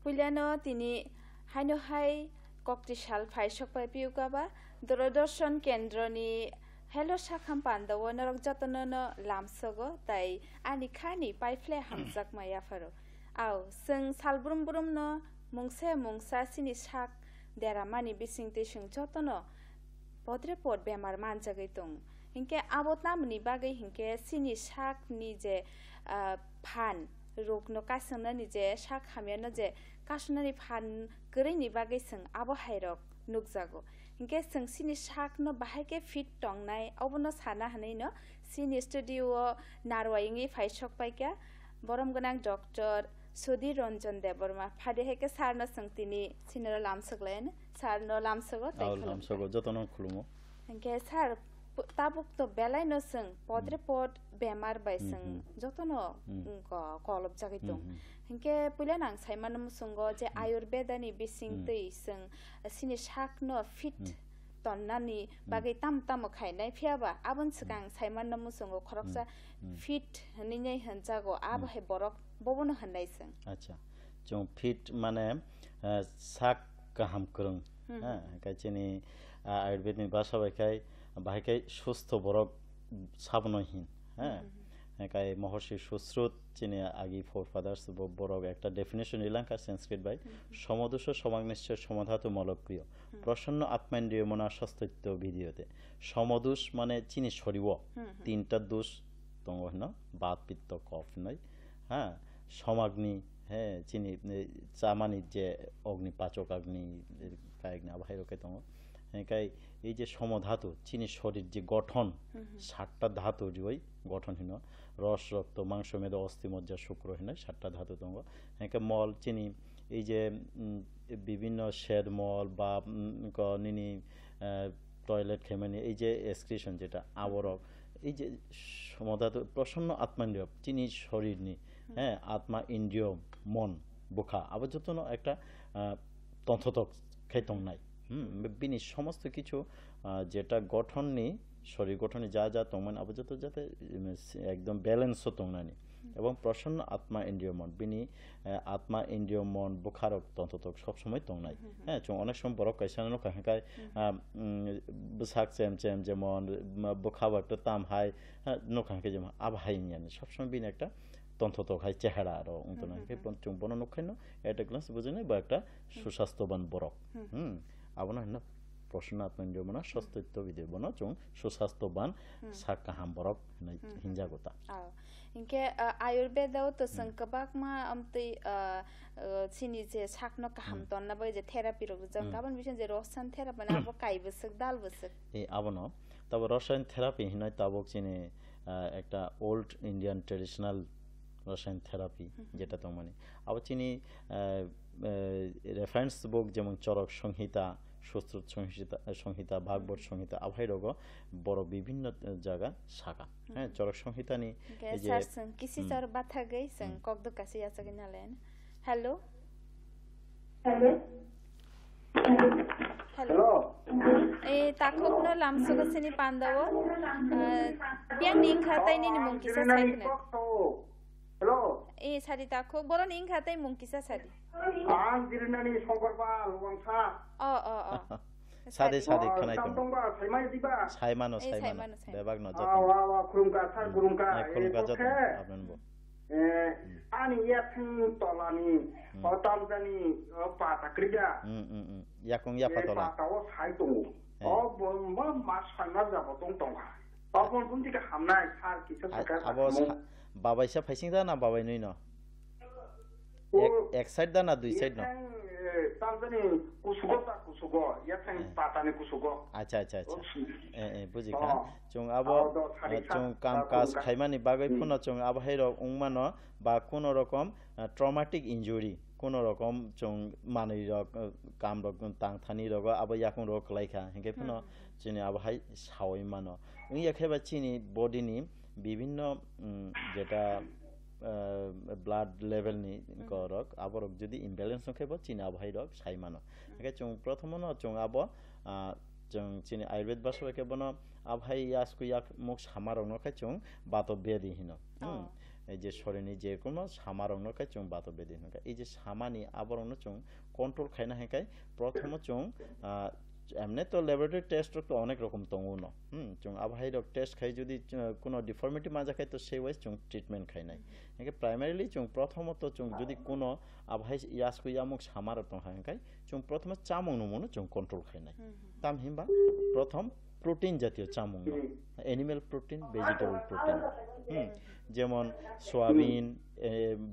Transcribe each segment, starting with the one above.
पुल्यानो तिनी हाइनो हाइ कक्तिसाल फाइसक पाइ पिउकाबा दूरदर्शन केन्द्रनि हेलो साखाम पान्दाव नरक जतन न लामसगो ताइ आनि खानि पाइफ्ले हामजाक मायाफारो आव जों सालब्रुम ब्रुम न मुंसे मुंसा सिनि साक देरामानि बिसिंति सों जतन पद्रे पद बेमार मानजागै दं हिंके आबोतनामनि बागै हिंके सिनि साक नि जे फान रोगनो कासननि जे साक हामियानो जे कासननि फान गरैनि बागै जों आबो हाइरक नुकजागो हिंके जों सिनि साक न बाहायके फिट टंनाय अबनो साना हनै न सिनि स्टुडियो नारवायिंनि फाइसक पाइका बरम गोनां डॉक्टर सुधीर रंजन देवबर्मा फादे हेके सारनो संतिनि सिनर लामसगलेन सारनो लामसगो लामसगो जतन खुलुमो हिंके सार ताबुक तो बेलाय न जों पद्रे पद बेमार बाय जों जतन कलब जागै दं हिंके पुले नां साइमान मुसंगो जे आयुर्वेदानि बिसिं दै जों सिनि साक न फिट तन्नानि बागै ताम ताम खायनाय फियाबा आबन सिगां साइमान मुसंगो खरकसा फिट हनिनै हनजागो आब हे बरक बबनो हननाय जों अच्छा जों फिट माने साक गाहाम करं काइचेनि आयुर्वेदनि भाषा बायखाय बाहायखाय सुस्थ बरक साबनहिन काई महर्षि सुश्रुत चिनि आगि फोरफादार्स बरक একটা ডেফিনিশন ইলাঙ্কা সংস্কৃত বাই সমদোষ সমাগ্নিশ্চ সমাধাতু মলক্রিয় প্রসন্ন আত্মেন্দ্রিয় মনা সস্তত্য বিধিয়তে সমদোষ মানে চিনি শরীব তিনটা দোষ দङ হন বাত পিত্ত কফ নয় হ্যাঁ সমাগ্নি হ্যাঁ চিনি চামানি যে অগ্নি পাচক অগ্নি কায়গ্নি আবাহিরকে দङ কাই এই যে সমধাতু চিনি শরীর যে গঠন 60টা ধাতু ওই গঠনহীন রস রক্ত মাংস মেদ অস্থি মজ্জা শুক্র হীন 60টা ধাতু দঙ্গ একে মল চিনি এই যে বিভিন্ন শেড মল বা নিনি টয়লেট খেমানি এই যে এক্সক্রিশন যেটা আবরক এই যে সমধাতু প্রসন্ন আত্মেন্দ্রিয় চিনি শরীর নি হ্যাঁ আত্মা ইন্দ্রিয় মন বুখা আবার যত একটা তন্ত্রতক খাইতং নাই বিনি সমস্ত কিছু যেটা গঠন নি শরীর গঠনে যা যা তংমান আবজত যাতে একদম ব্যালেন্স তংনানি এবং প্রসন্ন আত্মা ইন্দ্রিয় মন বিনি আত্মা ইন্দ্রিয় মন বুখারক তন্ত্রতক সব সময় তংনাই হ্যাঁ চং অনেক সময় বড় কাইসানো কাহাকায় বসাক চেম চেম যেমন বুখাবা একটা তাম হাই নখাকে যেমন আবহাইনিয়ানি সব সময় বিনি একটা তন্ত্রতক হাই চেহারা আর অন্তনাকে চং বন নখাইনো এটা গ্লাস বুঝেনি বা একটা সুস্বাস্থ্যবান বরক আবনা না প্রশ্ন আত্মেন্দ্রিয় মনা সস্তত্য বিদেব না চং সুস্বাস্থ্যবান সাকা হামবরক হিনজাগতা ইনকে আয়ুর্বেদাও তো সংকবাক মা আমতই চিনি যে সাকনো কাহাম তন্না বই যে থেরাপি রোগ জং গাবন বিশন যে রসায়ন থেরাপি না আবো কাইবসক দালবসক এই আবনো তবে রসায়ন থেরাপি হিনাই তাবক চিনি একটা ওল্ড ইন্ডিয়ান ট্র্যাডিশনাল রসায়ন থেরাপি যেটা তো মানে আবার চিনি রেফারেন্স বুক যেমন চরক সংহিতা সুশ্রুত সংহিতা ভাগবত সংহিতা আভাইরগ বড় বিভিন্ন জায়গা শাখা হ্যাঁ চরক সংহিতা নি এই যে কিসি চর বাথা গই সং ককদ কাসি আছে নালেন হ্যালো হ্যালো হ্যালো এই তাককনো লামসগসিনি পান্দাও বিয়াং নিং খাতাইনি নি মুংকিসা সাইকনে হ্যালো এই সারি তাকক বড় নিং খাতাই মুংকিসা সারি আং জিরনানি শঙ্করপাল ওয়াংসা সাদে সাদে খনাই তো তামতংবা সাইমাই দিবা সাইমানো বেবাগ ন যত ওয়া খুরুমকা সার গুরুমকা খুরুমকা যত আপনান বো ani yathing tolani otamjani patakriga yakong yapatola patawo saito ma ma saima jabo tongtonga apon puntika hamnai sar kisa saka abo babaisa faising da na babai nui no এক সাইড দা না দুই সাইড না তামজনি কুসুগো ইয়াথিং পাতানি কুসুগো আচ্ছা আচ্ছা আচ্ছা বুঝি খা চং আবো চং কাম কাজ খাইমানি বাগৈ ফুনা চং আবহাই রক উংমানো বা কোন রকম ট্রমাটিক ইনজুরি কোন রকম চং মানি রক কাম রক তাংথানি রগ আবো ইয়াকং রক লাইখা হেকে ফুনা চিনি আবহাই সাওই মানো ইয়া খাইবা চিনি বডিনি বিভিন্ন যেটা ব্লাড লেভেল নি করক আবরক যদি ইমব্যালেন্স নখাইব চিনি আবহাই রক সাইমানো একে চং প্রথমন চং আব চং চিনি আয়ুর্বেদ ভাষাকে বন আবহাই ইয়াসকু ইয়াক মুখ সামারক নখাই চং বাত বেদি হিন এই যে শরীরনি যে কোনো সামারংনো কাই চুং বাত বেদি হনকা এই যে সামানি আবরংনো চুং কন্ট্রোল খাইনা হেকাই প্রথম চুং এমনি তো ল্যাবরেটরি টেস্ট তো অনেক রকম তঙ্গু ন চুং আবহাই রক টেস্ট খাই যদি কোনো ডিফর্মিটি মাজা খাই তো সেই ওয়াইজ চুং ট্রিটমেন্ট খাই নাই একে প্রাইমারিলি চুং প্রথমত চুং যদি কোনো আবহাই ইয়াস কুইয়ামুক সামার তো হাঙ্কাই চুং প্রথমে চামং নমুনো চুং কন্ট্রোল খাই নাই তাম হিমবা প্রথম প্রোটিন জাতীয় চামং অ্যানিমেল প্রোটিন ভেজিটেবল প্রোটিন যেমন সোয়াবিন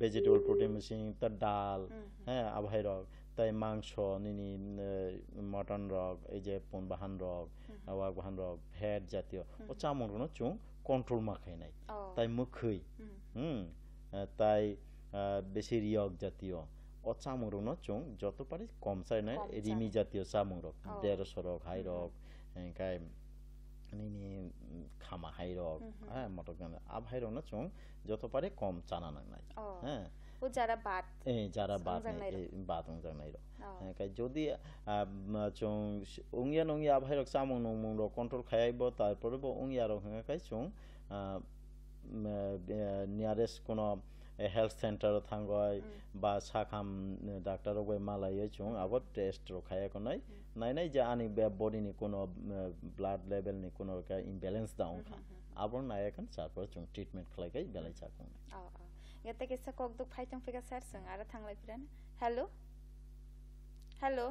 ভেজিটেবল প্রোটিন মিশিং তার ডাল হ্যাঁ আবহাই রক তাই মাংস নিনি মটন রক এই যে পন বাহান রক ওয়াক বাহান রক ভ্যাট জাতীয় ও চামড়গুলো চুং কন্ট্রোল মাখাই নাই তাই মুখই তাই বেশি রিয়ক জাতীয় ও চামড়গুলো চুং যত পারি কম চাই নাই রিমি জাতীয় চামড় রক 150 রক হাই রক কাই নিনি খামা হাই রক হ্যাঁ মটক আবহাই রক না চুং যত পারে কম চানা নাই হ্যাঁ ও যারা বাত যারা বাত জানাই র কাই যদি চং উংয়া নংয়া আবহাই রক চামং নংমং র কন্ট্রোল খাইব তারপরে উংয়া রক কাই চং নিয়ারেস্ট কোন হেলথ সেন্টার থাঙ্গয় বা সাখাম ডাক্তার রক মালাই চং আবার টেস্ট রখায় কোনাই নাই যে আনি বডি নি কোন ব্লাড লেভেল নি কোন ইমব্যালেন্স দাও খা আবার নায়াকান তারপর চং ট্রিটমেন্ট খাইগাই বেলাই চাকং Gata kisa kogduk phaitong pika sarsang ara thanglai piran. Hello. Hello.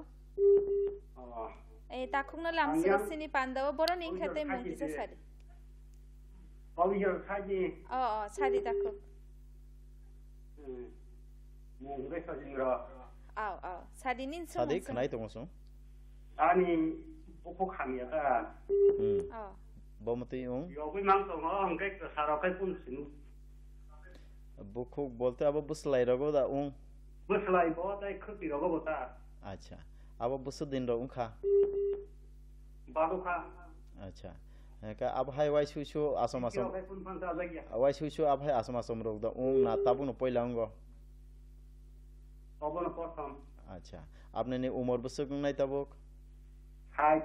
Takungna lamsiga sini pandawa bora ning khatai mung kisa sari. Pawijar saji. Sari takuk. Mung re sajingra. Sari nin so. Sari khnai tongso. Ani buku khamia ka. Bomati ung. Yo wi mang so no hang kai sara kai pun sinu. বুকুক বলতে আবার বুসলাই রগো দা উং বুসলাই বো তাই খুতি রগো বতা আচ্ছা আবার বুসু দিন রং খা বালু খা আচ্ছা কা আবহাই ওয়াই সুইসু আসম আসম ওয়াই সুইসু আবহাই আসম আসম রগ দা উং না তাবুনো পয়লাঙ্গ তবন প্রথম আচ্ছা আপনি নি উমর বুসু নাই তাবুক হাই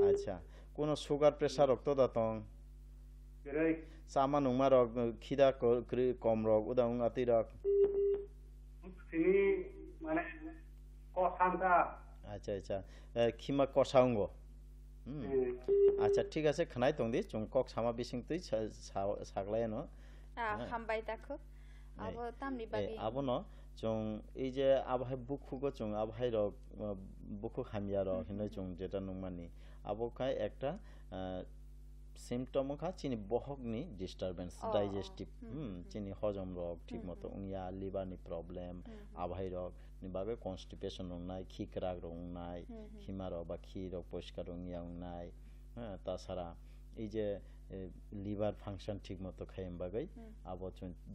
আচ্ছা কোন সুগার প্রেসার রক্ত দাতং বেরই সামা নুমা রক খিদা কম রক উদাং আতি রক তিনি মানে কসানটা আচ্ছা খিমা কসাঙ্গ আচ্ছা ঠিক আছে খানাই তংদি চংকক সামা বিসিং তুই সাগলাই ন হামবাই তাখো আবো তামনি বাবি আবো ন চং এই যে আবহাই বুকুগো চং আবহাই রক বুকু খামিয়া রক হিনে চং যেটা নুমানি আবো খাই একটা সিমটম খা চিনি বহকনি ডিস্টারবেন্স ডাইজেস্টিভ চিনি হজম রোগ ঠিকমতো উনিয়া লিভারনি প্রবলেম আবহাই রোগ নি বাগে কনস্টিপেশন নাই খিকরাগ রং নাই খিমা রোগ বা খি রোগ পরিষ্কার উনিয়া নাই হ্যাঁ তাছাড়া এই যে লিভার ফাংশন ঠিকমতো খাইম বাগৈ আবো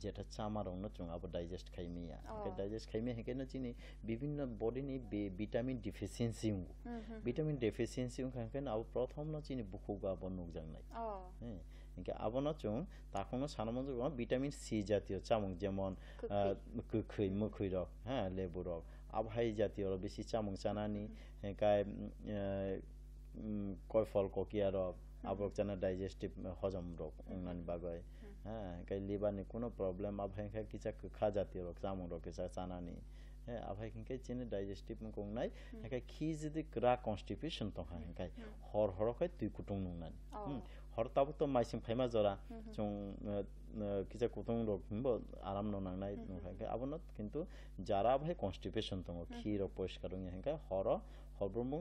যেটা চামা রং না চং আবো ডাইজেস্ট খাইমিয়া ডাইজেস্ট খাইমিয়া হেকে না চিনি বিভিন্ন বডি নি ভিটামিন ডেফিসিয়েন্সি খাইকে না আবো প্রথম না চিনি বুকুগা বনুক জাং নাই হ্যাঁ ইনকে আবো না চং তাখনো সানমজ ভিটামিন সি জাতীয় চামং যেমন কুখৈ মুখৈ রক হ্যাঁ লেবু রক আবহাই জাতীয় বেশি চামং চানানি কাই কয় ফল ককিয়া রক আবরক জানা ডাইজেস্টিভ হজম রোগ উন্নয়ন বাগয় হ্যাঁ কাই লিভারনি কোনো প্রবলেম আবহাই খাই কিছা খা জাতীয় রোগ চামং রোগ কিছা চানানি হ্যাঁ আবহাই খাই চিনি ডাইজেস্টিভ মুকং নাই কাই খি যদি ক্রা কনস্টিপেশন তো হাই কাই হর খাই তুই কুটুং নুনানি হর তাবো তো মাইসিং ফাইমা জরা চং কিছা কুটুং রোগ হিমবো আরাম ননাংনাই নুখাই আবনত কিন্তু যারা আবহাই কনস্টিপেশন তো খি রোগ পরিষ্কার হাই হরব্রমুং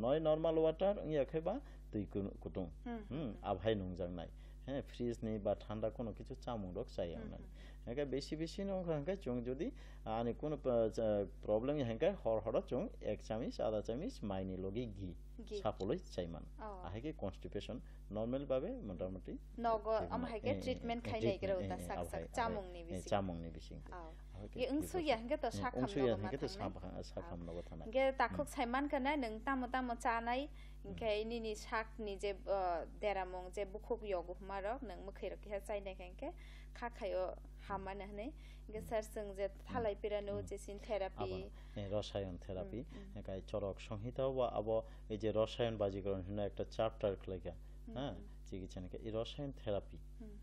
নয় নরমাল ওয়াটার ইয়াখাইবা তুই কুটুং আবহাই নংজাং নাই হ্যাঁ ফ্রিজ নেই বা ঠান্ডা কোনো কিছু চামুং রক চাই নাই হ্যাঁ বেশি নংখাই চং যদি আনি কোনো প্রবলেম হ্যাঁ হর চং 1 চামিচ আধা চামিচ মাইনি লগে ঘি সাপলই চাইমান আহেকে কনস্টিপেশন নরমাল ভাবে মোটামুটি নগ আমহাইকে ট্রিটমেন্ট খাই নাই গরো তা সাক চামুংনি বিসিং ye ungsu ya hingga to sakham no thana ge takhuk saiman kana nang tamo chanai ke ni sak ni je deramong je bukhuk yogu marok nang mukhai rok ha chai nai ke kha khayo hamana ne ge sarsung je thalai pirano je sin therapy রসায়ন therapy একাই চরক সংহিতা বা আবো এই যে রসায়ন বাজিকরণ হিনা একটা chapter লেখা হ্যাঁ চিকিৎসা নিকা এই রসায়ন থেরাপি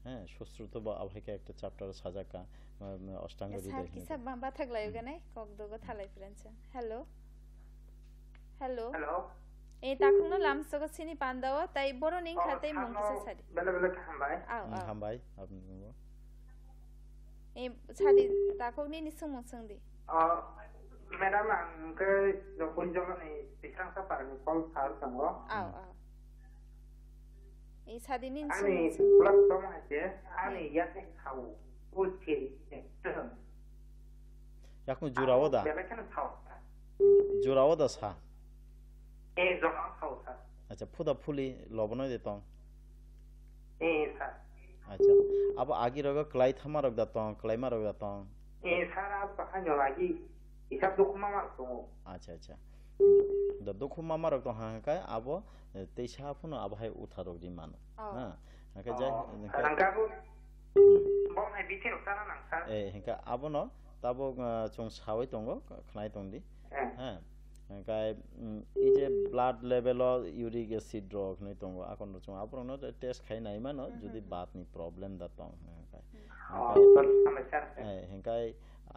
হ্যাঁ সুশ্রুত বা আবহাইকে একটা chapter সাজাকা অষ্টাঙ্গ Sar kisa bamba thaglay ganay kogdogo thalay friends. Hello. Hello. Hello. Takungno lamsogo sini pandawa tai boroning khatay mungkisa sari. Bela hambai. হামবাই আপনি বলবো Sari takungni ni sumung sungdi. Madam ang ke kunjungan ni pisang sa parang call sar sango. Sari ni Ani plus tong aja. Ani yak tahu. Uti. এখন জোরাও দা Bela kan tahu. জোরাও দা সা Zona tahu sir. আচ্ছা ফুদা ফুলি লবণই দিতং Sir. আচ্ছা আব আগি রগ ক্লাই থামা রগ Datong ক্লাইমা রগ Datong Sir apa hanya lagi. Isap dokumen masuk. আচ্ছা আচ্ছা দা দুখু মামা রগ দং হাকাই আব তেইসা ফুনো আবহাই উঠা রগ দি মানো হ্যাঁ হাকা যাই Kadang-kadang bom hai bikin utara nang sir. হেকা আবনো তাবো চং সাওই তঙ্গ খনাই তংদি হ্যাঁ কাই এই যে blood level uric acid drug নাই তঙ্গ আকন চং আপরন টেস্ট খাই নাই মানো যদি বাতনি প্রবলেম দা তং কাই হেকাই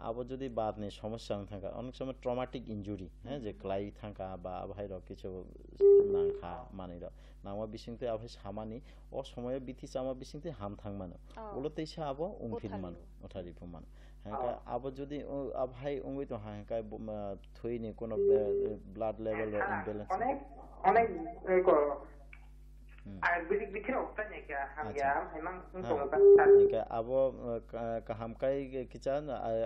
আবো যদি বাতনি সমস্যা থাকা অনেক সময় ট্রমাটিক ইনজুরি হ্যাঁ যে ক্লাই থাকা বা আবহাই র কিছু নাংখা মানি র নামা বিসিংতে আবহাই সামানি ও সময়ে বিথি চামা বিসিংতে হাম থাং মানো ওলতেইসা আবো উংফিল মানো ওঠারিফু মানো হ্যাঁ আবো যদি আবহাই উঙ্গই তো হ্যাঁ কাই থইনি কোন ব্লাড লেভেল ইমব্যালেন্স অনেক আয়ুর্বেদিক বিখে ওটাই কি হাময়া হেমাং কে আবো কাহামকাই কিচান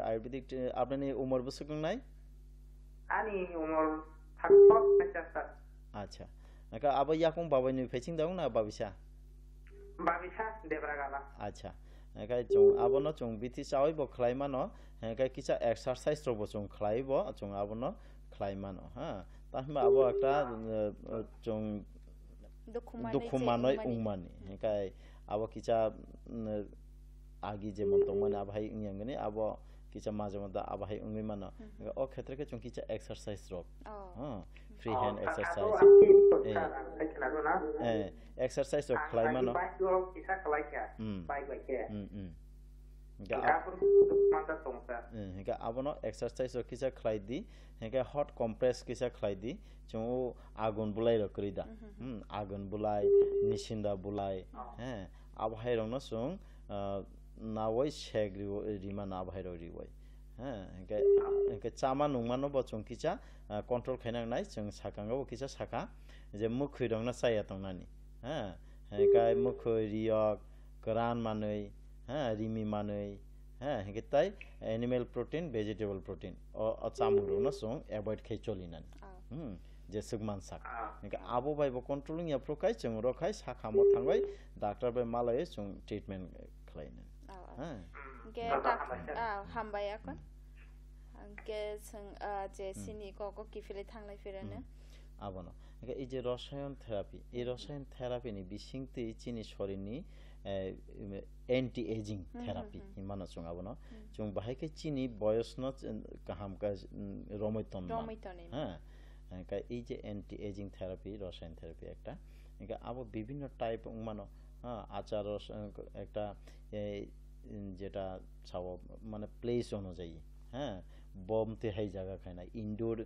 আয়ুর্বেদিক আপনি উমর বসুক নাই আনি উমর থাকতো আচ্ছা আচ্ছা কা আবো ইয়াকুং বাবাইনি ফেচিং দাও না বাবিসা বাবিসা দেবরাগালা আচ্ছা কাই চং আবনো চং বিতি চাওই ব খ্লাইমানো কাই কিচা এক্সারসাইজ রব চং খ্লাইব চং আবনো খ্লাইমানো হ্যাঁ তাহমা আবো একটা চং দুখুমানই উংমানি কাই আবো কিচা আগি যেমন তো মানে আবহাই ইংয়াঙ্গনি আবো কিচা মাঝে মধ্যে আবহাই উংই মানো ও ক্ষেত্রে কে চং কিচা এক্সারসাইজ রব হ্যাঁ ফ্রি হ্যান্ড এক্সারসাইজ এক্সারসাইজ রব খ্লাইমানো কিসা খ্লাইকা বাই বাইকে হেকা আবনো এক্সারসাইজ কিসা খ্লাইদি হেকা হট কম্প্রেস কিসা খ্লাইদি চং আগুন বুলাই রকরিদা আগুন বুলাই নিশিন্দা বুলাই হ্যাঁ আবহাই রং চং নাওই শেগ্রি রিমা না আবহাই রিওই হ্যাঁ হেকা চামা নুংমানো ব চং কিসা কন্ট্রোল খাইনাং নাই চং সাকাঙ্গাও কিসা সাকা যে মুখই রং না চাইয়া তংনানি হ্যাঁ হেকা মুখই রিয়ক করান মানই হ্যাঁ রিমি মানই হ্যাঁ হেকে তাই অ্যানিমেল প্রোটিন ভেজিটেবল প্রোটিন ও চামুরো না সং অ্যাভয়েড খাই চলিনানি যে সুগমান সাক হেকে আবো বাইবো কন্ট্রোলিং ইয়া প্রকাই চং রখাই সাখামো থাঙ্গাই ডাক্তার বাই মালয়ে চং ট্রিটমেন্ট খাইনানি হ্যাঁ গে হামবাই আকন গে সং যে সিনি কো কিফিলে থাংলাই ফিরানে আবনো হেকে এই যে রসায়ন থেরাপি এই রসায়ন থেরাপি নি বিসিংতে চিনি শরীরনি एंटी एजिंग थेरापी हिमाना चुंग आबनो चुंग बाहायके चिनी बयस न काहाम का रमैतन हां का এই যে एंटी एजिंग थेरापी रसायन थेरापी একটা এটা আবো বিভিন্ন টাইপ মানো হ্যাঁ আচার একটা যেটা ছাও মানে প্লেস অনুযায়ী হ্যাঁ বমতে হাই জায়গা খায় না ইনডোর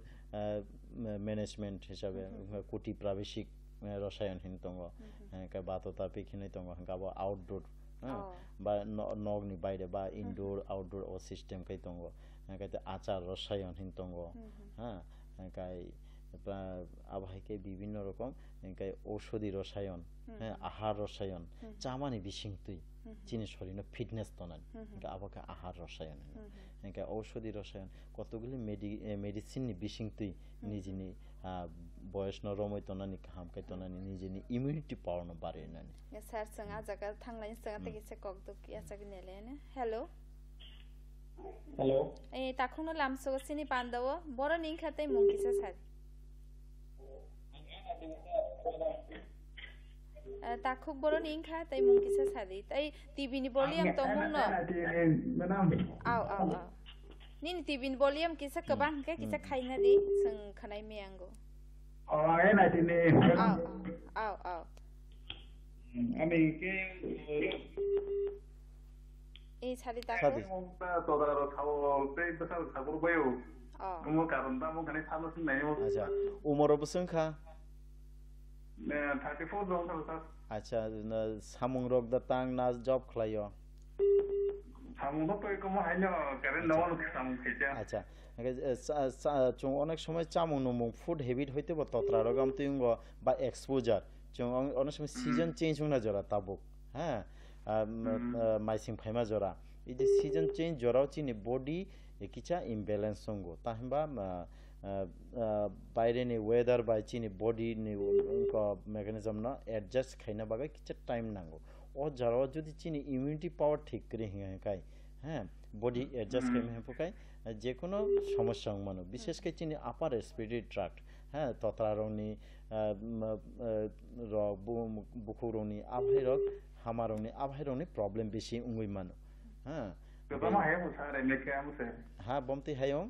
ম্যানেজমেন্ট হিসাবে কোটি প্রাবেশিক রসায়ন হিনতঙ্গ কা বাততা পেখিনে তঙ্গ হাঙ্গাবো আউটডোর বা নগনি বাইরে বা ইনডোর আউটডোর ও সিস্টেম কাই তঙ্গ কাইতে আচার রসায়ন হিনতঙ্গ হ্যাঁ কাই আবহাইকে বিভিন্ন রকম কাই ঔষধি রসায়ন হ্যাঁ আহার রসায়ন চামানি বিসিংতুই চিনি শরীর ফিটনেস তনান আবহাকে আহার রসায়ন কাই ঔষধি রসায়ন কতগুলি মেডিসিন বিসিংতুই নিজেনি বয়স ন রমৈতনানি হামকাইতনানি নিজেনি ইমিউনিটি পাওয়ার ন বাড়ে নানি স্যার সঙ্গা জায়গা থাংলাই সঙ্গা থেকে সে ককদক ইয়াসাগ নেলেনে হ্যালো হ্যালো এই তাখুনো লামসো সিনি পান্দাও বড় নিং খাতে মুকিসা স্যার তাখুক বড় নিং খা তাই মুকিসা সাদি তাই টিভিনি ভলিউম তো মুংনো আও আও আও নিনি টিভিনি ভলিউম কিসা কবাং কে কিসা খাইনা দি সং খানাই মেয়াঙ্গো Ay, na tini. Aw. আমি কি এই ছাড়ি তাকো Sadi. তদারো খাও তে বেসার খাবর বয়ও অ মো কারণ দা মো খানে সালো সিনাই মো Acha. Umoro busungkha. 34 দং সাল Acha samung rok da tang na job khlayo. সামুন তো কম হাইনো কারণ নওয়াল সামু খেজা আচ্ছা চং অনেক সময় চামুং নমুং ফুড হেবিট হইতে বা তত্রা রকম তুইঙ্গ বা এক্সপোজার চং অনেক সময় সিজন চেঞ্জ হনা জরা তাবুক হ্যাঁ মাইসিং ফাইমা জরা এই যে সিজন চেঞ্জ জরাও চিনি বডি কিছা ইমব্যালেন্স সঙ্গ তাহিমবা বাইরেনি ওয়েদার বাই চিনি বডি नि মেকানিজম না অ্যাডজাস্ট খাইনা বাগে কিছা টাইম নাঙ্গো ও জরাও যদি চিনি ইমিউনিটি পাওয়ার ঠিক করে হিঙ্গাই হ্যাঁ বডি অ্যাডজাস্ট খাইমে হেপুকাই যে কোনো সমস্যা মানো বিশেষ করে চিনি আপার রেসপিরেটরি ট্রাক্ট হ্যাঁ তত্রারংনি রগ বুকুরংনি আভাইরক হামারংনি আভাইরংনি প্রবলেম বেশি উঙ্গুই মানো হ্যাঁ কেমন হায় মো স্যার এমনি কেমন স্যার হ্যাঁ বমতি হাইং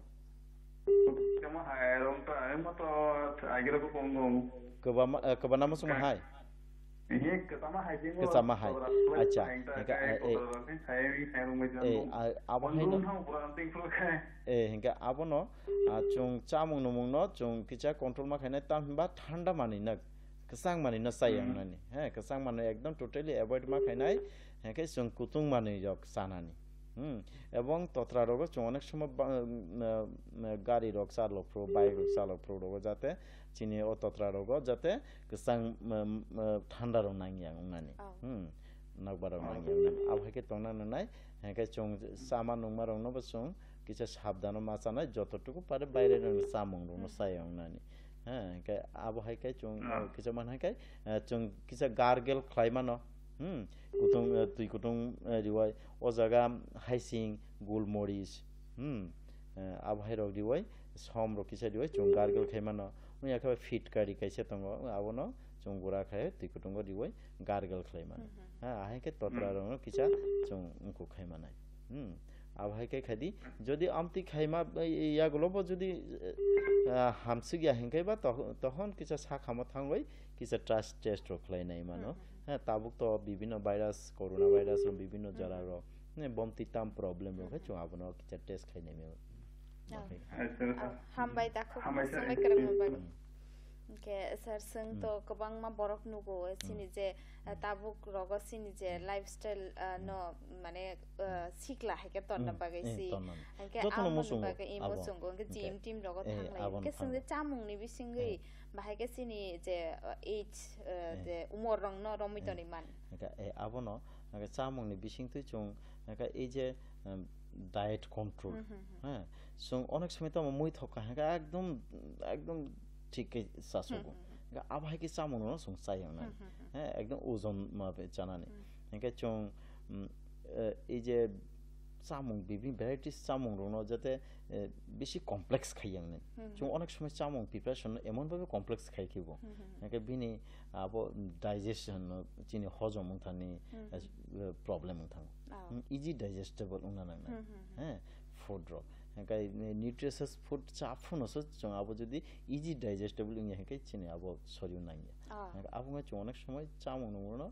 কেমন হায় রং তা এমন তো আগের কো কম কেবানা মসুং high ini ketama hai jingo Ketama hai. Acha. abon no buran ting flu khai hinga abono chung chamung nomung no chung kicha control ma khaina tam ba thanda mani na kesang mani na sayang nani he kesang mani ekdom totally avoid ma khainai he chung kutung mani jok sanani এবং তত্রা রোগ অনেক সময় গাড়ি রোগ চালক pro bike রোগ চালক pro রোগ যাতে চিনি ও তত্রা রোগ যাতে সাং ঠান্ডা রং নাঙ্গিয়া উনানি নাগবা রং নাঙ্গিয়া উনানি আবহাকে তংনা নাই হ্যাঁ চং সামা নংমা রং নব চং কিছু সাবধান মাছানাই যতটুকু পারে বাইরে রং সামং রং সায়া উনানি হ্যাঁ আবহাকে চং কিছু মানহাকে চং কিছু গার্গেল খ্লাইমানো কুতুং তুই কুতুং রিওয়াই ও জায়গা হাইসিং গোলমরিচ আবহাই রক রিওয়াই সম রকিসা রিওয়াই চুং গার্গেল খাইমানো উনি একেবারে ফিট কারি কাইছে তঙ্গ আবনো চুং গুড়া খায় তুই কুতুঙ্গ রিওয়াই গার্গেল খাইমানো হ্যাঁ আহাইকে তত্রা রং কিছা চুং উনকু খাইমানাই আবহাইকে খাদি যদি আমতি খাইমা ইয়াগুলোবো যদি হামসিগিয়া হেঙ্কাইবা তখন কিছা সা খামা থাঙ্গই কিছা ট্রাস্ট টেস্ট রখলাইনাই মানো হ্যাঁ তাবুক তো বিভিন্ন ভাইরাস করোনা ভাইরাস বিভিন্ন যারা বমতি তাম প্রবলেম রোগে চুং আবনো কিছা টেস্ট খাই নেমে হামবাই তাকো সময় করে মবাই के सर संग तो कबांग मा बरक नुगो सिनि जे ताबुक रग सिनि जे लाइफस्टाइल न माने सिखला है के तन्ना बागैसि के आमो बागै इमो संगो के जिम टीम रग थांलाय के संग जे चामुंनि बिसिंगै बाहाय के सिनि जे एज जे उमर रंग न रमितनि मान के आबनो के चामुंनि बिसिं तुइ चुं के এই যে ডায়েট কন্ট্রোল হ্যাঁ সং অনেক সময় তো মই থকা একদম একদম ঠিক সাসুগো আবহাই কি চামুনো সং চাইও না হ্যাঁ একদম ওজন মাপে জানানি একে চং এই যে চামুং বিভিন্ন ভ্যারাইটিস চামুং রনো যাতে বেশি কমপ্লেক্স খাইয়াং নাই চং অনেক সময় চামুং প্রিপারেশন এমন ভাবে কমপ্লেক্স খাইকিবো একে বিনি আবো ডাইজেশন চিনি হজম থানি প্রবলেম থাং ইজি ডাইজেস্টেবল উনা না হ্যাঁ ফুড র হেকাই নিউট্রিশিয়াস ফুড চাফুনসো চং আবো যদি ইজি ডাইজেস্টেবল ইং হেকাই চিনি আবো শরীর নাইয়া আবো চং অনেক সময় চামুং নমুনো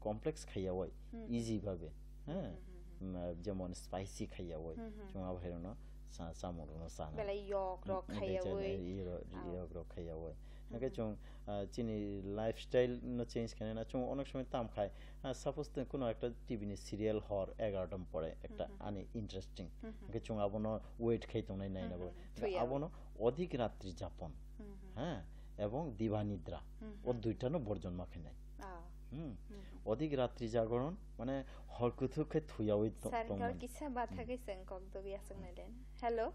কমপ্লেক্স খাইয়া হয় ইজি ভাবে হ্যাঁ যেমন স্পাইসি খাইয়া হয় চং আবো হেরনো চামুং রনো সানা বেলা ইয়ক রক খাইয়া হয় ইয়ক রক খাইয়া হয় হেকাই চং চিনি লাইফস্টাইল ন চেঞ্জ খানে না চং অনেক সময় তাম খায় সাপোজ কোনো একটা টিভি নি সিরিয়াল হর 11টাম পরে একটা আনি ইন্টারেস্টিং হেকাই চং আবনো ওয়েট খাইতো নাই নাই না আবনো অধিক রাত্রি যাপন হ্যাঁ এবং দিবানিদ্রা ও দুইটানো বর্জন মাখে নাই অধিক রাত্রি জাগরণ মানে হরকুথুকে থুয়া হই তো স্যার কিসা বাথা গেছেন কক দবি আসং নাইলেন হ্যালো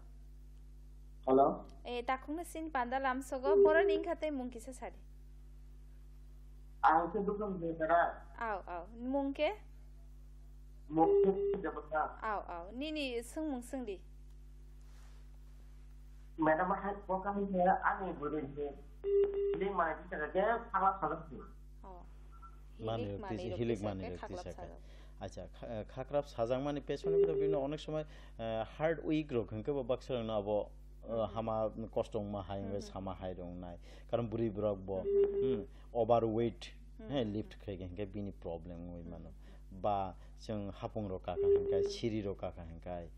হ্যালো এ তাকুনা সিন পান্দা লামসগো বড় নিং খাতে মুং কিসা সারি আউতে দুকম দে দাদা আও মুংকে মুখে জবতা আও নি সং মুং সংদি ম্যাডাম হাই পোকামি হে আনি বলে হে লিং মানে কি থাকে ফালা ফালা হিলিক মানে আচ্ছা খাকরাপ সাজাং মানে পেছনে বিভিন্ন অনেক সময় হার্ড উইক রোগ হংকে বাক্সর না আবো হামা কষ্ট মা হাইঙ্গে সামা হাই রং নাই কারণ বুড়ি ব্রক ব ওভার ওয়েট लिफ्ट खाइगे हंगे बिनि प्रॉब्लम हुई मानो बा जों हापुंग रो काका हंगे सिरि रो काका हंगे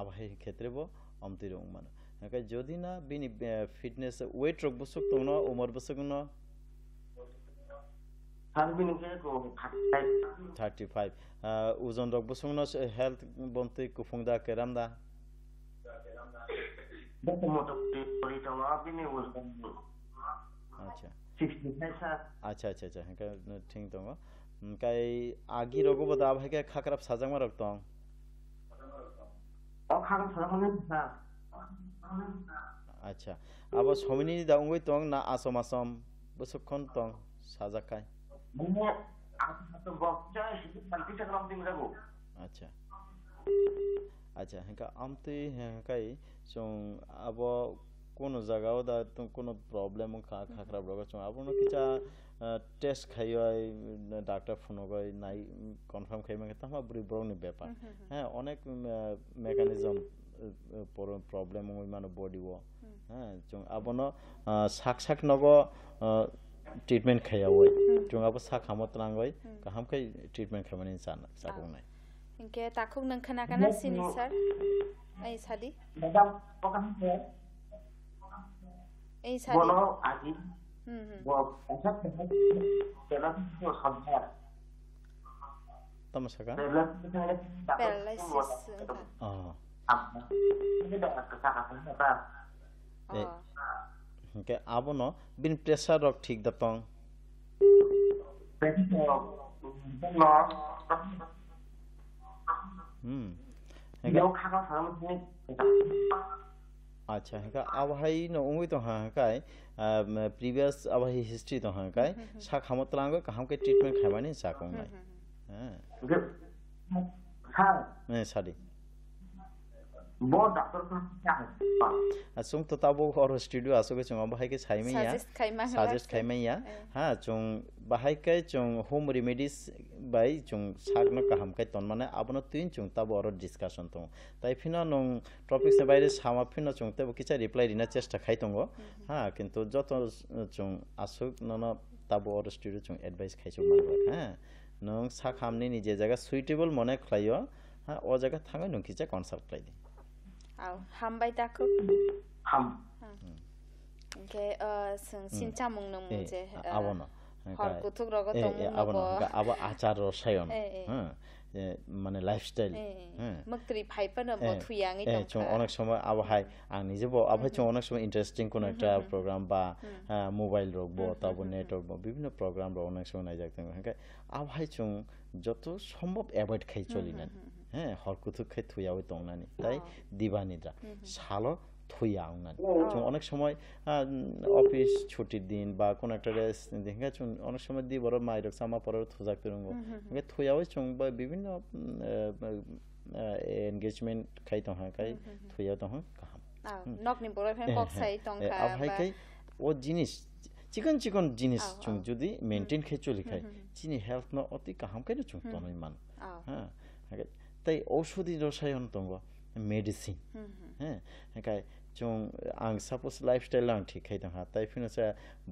आबाहे क्षेत्र बो अमति रो मानो हंगे जोदि ना बिनि फिटनेस वेट रो बुसुक तो ना उमर बुसुक ना 35 उजन रो बुसुक ना हेल्थ बंति कुफुंगदा केरामदा अच्छा 65 sir. अच्छा हंगे ठीक दंगो हंगे आगि रोगो बदा आबाहे खाक्राब साजांग मा रक्तों खाग्राब साजांग sir. अच्छा अब समिनि दा उंगै तों ना आसम आसम बुसुखन तों साजाखाय Mungkin aku baca sih nanti sekarang tinggal aku. अच्छा हंगा आमते हंगाय जों अब कोनो जगह दा तो कोनो प्रॉब्लम खाखरा रोग जों अब न किचा टेस्ट खायो डॉक्टर फोन गय नाइ कन्फर्म खाइ मागे तमा बुरि ब्रौनि बेपार हां अनेक मेकानिजम प्रॉब्लम होय मानो बॉडी वो हां जों अब न साक साक नगो ट्रीटमेंट खायावै जों अब साक हामत नांगय गाहामखाय ट्रीटमेंट खामानि जाना जागौनाय इनके ताखुक नों खोनागाना सिनि सर ऐ सादि Madam, bukan saya. ऐ सादि Bono agi. Bo pasal dalam itu sampai. तमसका Dalam itu ada paralysis apa? Ini dah kesalahan apa? के अब न बिन प्रेशर रक ठीक दतों Jadi kalau Yo खाग्रा साजांग अच्छा हंगा अब हाय न उंगै तो हांकाय प्रीवियस अब हाय हिस्ट्री तो हांकाय सा खामत लांगो कहम के ट्रीटमेंट खामानि जाखौ नाय Sir, ने सादि bo doctor kan असुं तो ताबो और स्टूडियो आसोगे जों बाहाय के साइमैया सजेस्ट खाइमैया हां जों बाहाय के जों होम रेमेडीज बाय जों सागनो काहाम के तन माने आबनो तीन जों ताबो और डिस्कशन तो ताइ फिनो नं टपिक से बायरे सामा फिनो जों तबो किचा रिप्लाई दिना चेष्टा खाइ तंगो हां किंतु जतो जों आसुक नन ताबो और स्टूडियो जों एडवाइस खाइसो मानबा हां नों सा खामनि नि जे जायगा सुइटेबल मने खलायो हां ओ जायगा थाङै नों किचा कनसाल्ट खाइदि आव हामबाय ताखु ham. इनके सिनचा मुंग नों मुजे आवनो हर कुथुक रग तो आवनो अब आचार रसायन माने लाइफस्टाइल मक्तरी फाइपन बो थुयांगै तो जों अनेक समय अब हाय आं निजेबो अब जों अनेक समय इंटरेस्टिंग कोन एकटा प्रोग्राम बा मोबाइल रग बो तब नेटवर्क बो विभिन्न प्रोग्राम रो अनेक समय नायजाकतों हंके अब हाय जों जतो सम्भव एवॉइड खाइ चलिना हर कुथुक खाइ थुयावै तंनानि ताइ दिबानिद्रा सालो थुयावनानि जों अनेक समय ऑफिस छुट्टी दिन बा कोन एकटा देखा जों अनेक समय दि बर माइरक सामा पर थुजाक तुरंगो हंके थुयावै जों बा विभिन्न एंगेजमेंट खाइ तंहा खाइ थुया तंहा काम नकनि बर फेन कक्साइ तंखा अब हाय खाइ ओ जिनिस चिकन जिनिस जों जुदि मेंटेन खाइ चलि खाइ चिनि हेल्थ न अति काहाम खाइ जों तनै मान हां ताइ औषधि रसायन दंगो मेडिसिन हां जों आं सपोज लाइफस्टाइल आं ठीक खाइ तंहा ताइ फिनो से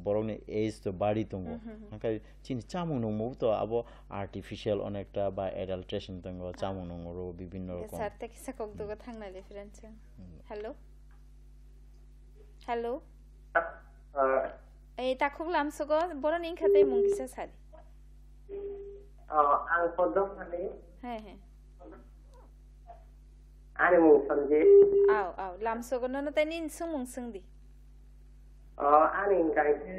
बरनि एज तो बाडी दंगो हां चिनि चामु नंगो तो अब आर्टिफिशियल अनेकटा बा एडल्ट्रेशन दंगो चामु नंगो विभिन्न रकम सारते किसा कक दुगो थांना डिफरेंस हेलो हेलो ए ताखुक लामसगो बरनि खाते मुंगिसा सारि Ang kodok ani. हे Ani mung sanje. आव लामसगो न तनि सुमुं सुंदि Ani kai ke.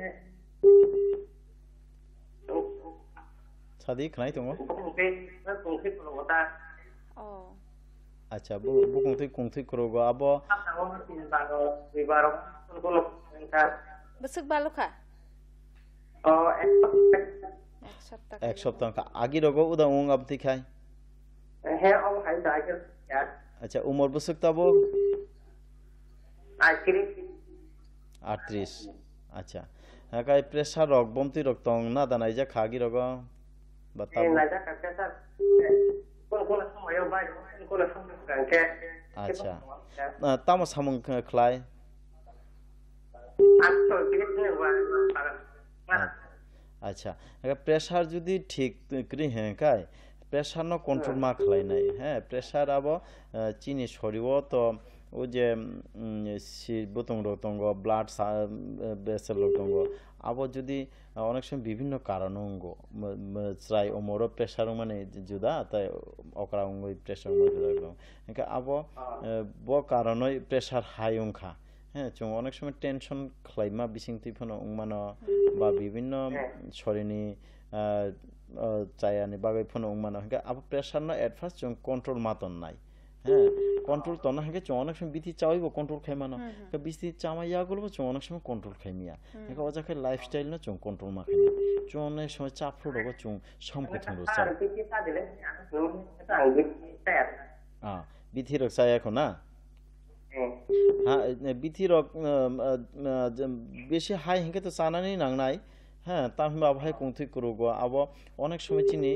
सादि खनाय दंगो Kungke kalau kota. अच्छा बुकुंथै कुंथै करगो अब Ang tintang wibaro kulo ka. बसुक बालुखा एक सप्ताह का आगे रगो उदा उंग अब दिखाई He ông hãy đại cho ya. अच्छा उम्र बसुक तबो Akhiri 38 अच्छा हाकाय प्रेशर रग बमति रग तंग ना दानाय जा खागी रग बताबो naja kakak Kulo semua yo bai kulo semua kangke. अच्छा ताम सामंग खलाय Aku kiri ni wa. আচ্ছা প্রেসার যদি ঠিক করি হ্যাঁ কাই প্রেসার ন কন্ট্রোল মা খালাইনাই হ্যাঁ প্রেসার আবো চিনি সরিব তো ও যে সি বুতং রতঙ্গ ব্লাড ভেসেল রতঙ্গ আবো যদি অনেক সময় বিভিন্ন কারণ অঙ্গ চাই ওমরও প্রেসার মানে জুদা তাই অকরা অঙ্গ প্রেসার জুদা আবো ব কারণই প্রেসার হাই অংখা হ্যাঁ চং অনেক সময় টেনশন খাইমা বিসিং তুইফানো উংমানো বা বিভিন্ন শরীরনি চায়ানি বাগै ফোনো উংমানো হ্যাঁ আবো প্রেসার না এট ফার্স্ট চং কন্ট্রোল মাতন নাই হ্যাঁ কন্ট্রোল তো না হ্যাঁ চং অনেক সময় বিথি চাইবো কন্ট্রোল খাইমানো বিথি চামাইয়া গুলো চং অনেক সময় কন্ট্রোল খাইমিয়া হ্যাঁ অজাকে লাইফস্টাইল না চং কন্ট্রোল মা খাইমিয়া চং অনেক সময় চাপ ফ্রুট চং সমকথন রো চাই বিথি রক চাই এখন না হ্যাঁ বিথি রক বেশি হাই হেঁকে তো চানানি নাংনাই হ্যাঁ তাহলে আবহাই কংথুই করুগো আবো অনেক সময় চিনি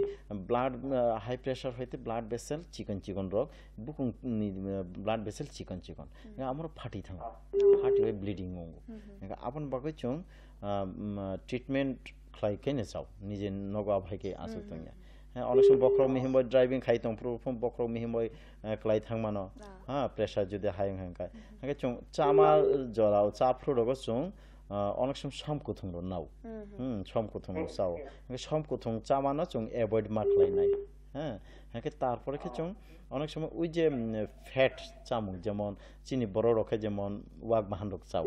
ব্লাড হাই প্রেসার হইতে ব্লাড ভেসেল চিকন চিকন রক বুকুং ব্লাড ভেসেল চিকন চিকন আমরা ফাটি থাকা ফাটি হয়ে ব্লিডিং অঙ্গ আপন বাকি চং ট্রিটমেন্ট খাইকেনে চাও নিজে নগো আবহাইকে আসুক তঙ্গিয়া হ্যাঁ অনেক সময় বক্র মিহিময় ড্রাইভিং খাইতং প্রথম বক্র মিহিময় ক্লাই থাংমানো হ্যাঁ প্রেসার যদি হাই হ্যাঁ হ্যাঁ চং চামা জরাও চা ফ্রুটগো চং অনেক সময় সমকথং নাও সমকথং চাও সমকথং চামানো চং এভয়েড মাখলাইনাই হ্যাঁ হ্যাঁ তারপরে চং অনেক সময় ওই যে ফ্যাট চামুং যেমন চিনি বড় রকে যেমন ওয়াক বাহান রক চাও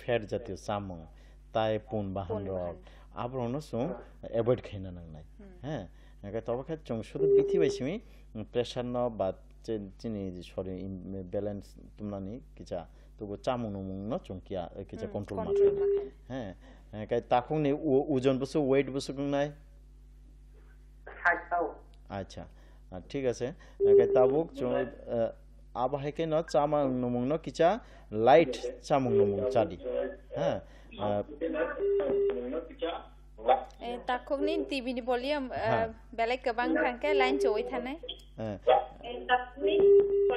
ফ্যাট জাতীয় চামুং তাই পুন বাহান রক আবরণ চং এভয়েড খাইনা নাংনাই হ্যাঁ তবে চং শুধু বিথি বাইছিমি প্রেসার ন বা চিনি শরীর ব্যালেন্স তুমনানি কিছা তবু চামুং নমুং ন চংকিয়া কিছা কন্ট্রোল মাখে হ্যাঁ কাই তাকুং নি ওজন বসু ওয়েট বসু নাই আচ্ছা ঠিক আছে কাই তাবুক চং আবহাইকে ন চামুং নমুং ন কিছা লাইট চামুং নমুং চাদি হ্যাঁ ताखुकनि टिभिनि भलिउम बेलेग गोबां थांखे लाइन जयै थानाय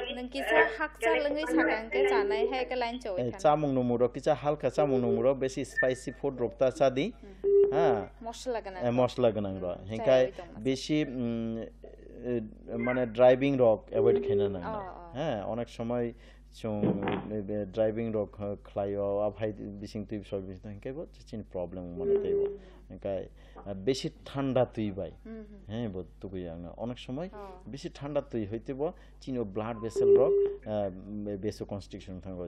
नों किसा हाकचा लोङै सागांके जानाय हायके लाइन जयै थानाय चामुं नमुरो किसा हालका चामुं नमुरो बेसि स्पाइसि फुड रक्ता सादि হ্যাঁ মশলা গোনাং র হেকাই বেশি মানে ড্রাইভিং রক এভয়েড খাইনা না হ্যাঁ অনেক সময় ড্রাইভিং রক খাইও আভাই বিসিং তুই সব বিসিং হেকাইবো চিন প্রবলেম মানে তাইবো হেকাই বেশি ঠান্ডা তুই বাই হ্যাঁ বো তুই অনেক সময় বেশি ঠান্ডা তুই হইতেবো চিনো ব্লাড ভেসেল রক বেসো কনস্ট্রিকশন থাকবো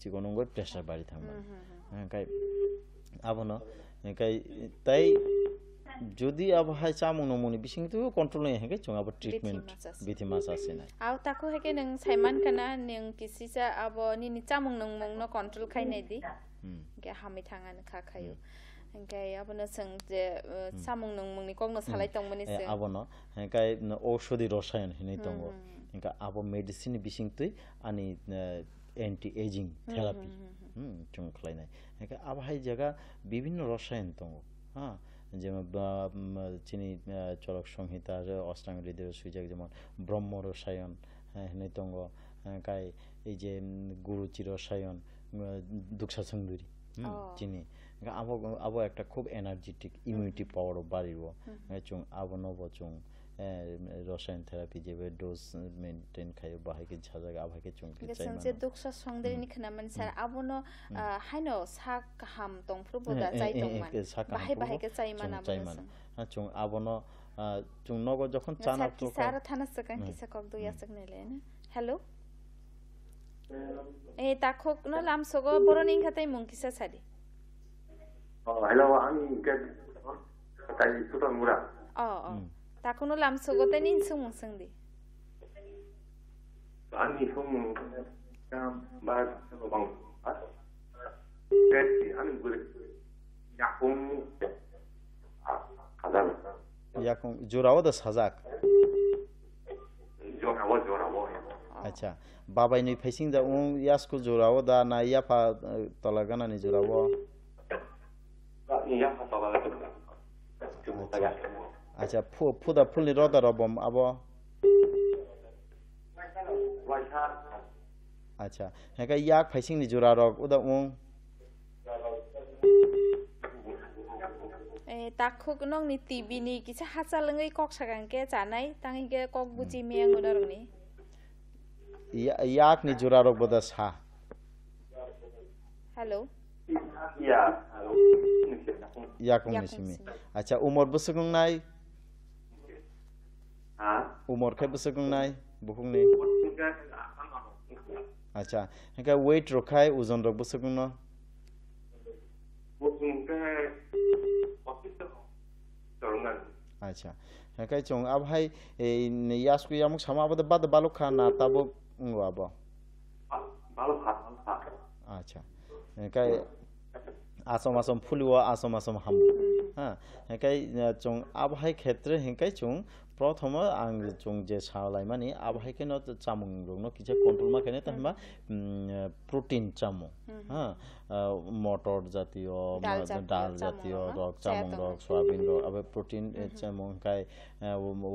চিকনঙ্গ প্রেসার বাড়ি থাকবো হেকাই আবনো হেকাই তাই যদি আবহাই চামুং নমুনি বিসিং তুই কন্ট্রোল নাই হেকে চং আবার ট্রিটমেন্ট বিথি মাস আছে না আও তাকো হেকে नों साइमान kana नों किसिसा आबो निनि चामुं नोंमों न कन्ट्रोल खाइनाय दि के हामै थाङानो खाखायो हेंकाय आबनो जों जे चामुं नोंमोंनि कगनो सालाय तंमोनि जों आबनो हेंकाय औषधि रसायन हिनै तंगो हेंका आबो मेडिसिन बिसिं तुई आनि एंटी एजिंग थेरापि चं खलायनाय हेंका आबहाय जागा বিভিন্ন রসায়ন तंगो হ্যাঁ যেমন চিনি চরক সংহিতা অষ্টাঙ্গ হৃদয় সুইজাক যেমন ব্রহ্ম রসায়ন হ্যাঁ নৈতঙ্গ কাই এই যে গুরুচি রসায়ন দুঃসা সংদুরি চিনি আবো আবো একটা খুব এনার্জেটিক ইমিউনিটি পাওয়ারও বাড়িব চুং আবো নব চুং রসায়ন থেরাপি যে ডোজ মেইনটেইন খায় বাহাইকে ঝাজাga আবহাকে চুংকে চাই মানে যে দুঃসা সংদুরিনি খানা মানে স্যার আবনো হাইনো সাক হাম তংফ্রুবদা চাই তংমান বাহাই বাহাইকে চাই মানা বলছেন চুং আবনো চুং নগ যখন চানা তো স্যার থানা সকান কিসা কক দুয়া সক নেলে না হ্যালো এ তাখক ন লাম সগো বরনি খাতাই মুং কিসা সাদি hello আমি কে তাই সুতন মুরা তাকোনো লাম সগো তাই নিন সুং সংদি 아니 형 말하는 방 그랬지 하는 그 약공 가다는 약공 조라오다 사작 조라워 अच्छा बाबाई नै फैसिङ दा उ यासको जोराओ दा ना याफा तलगाना नि जोराओ याफा तलगाना अच्छा फुदा फुलनि रदा रबम अब अच्छा हेका याक फैसिङ नि जोरा रक उदा उ takuk nong ni TV ni kisa hasalangai kok sakangke chanai tangike kok buji meng udarni yak ni jura rok boda sa hello Ya. yak ni simi acha umor busukung nai umor kai busukung nai bukung ni acha hengka weight rokai uzon rok busukung no acha hengka chong abhai yasku yamuk sama abada bad baluk khana tabo ngwabo acha hengka asom polio asom হাম হ্যাঁ হেকাই চং আবহাই ক্ষেত্রে হেকাই চং প্রথম আং চং যে সালাই মানে আবহাই কেন চামুং রং কিছু কন্ট্রোল মা কেনে তাহমা প্রোটিন চামু হ্যাঁ মটর জাতীয় ডাল জাতীয় রক চামুং রক সয়াবিন রক আবে প্রোটিন চামু হেকাই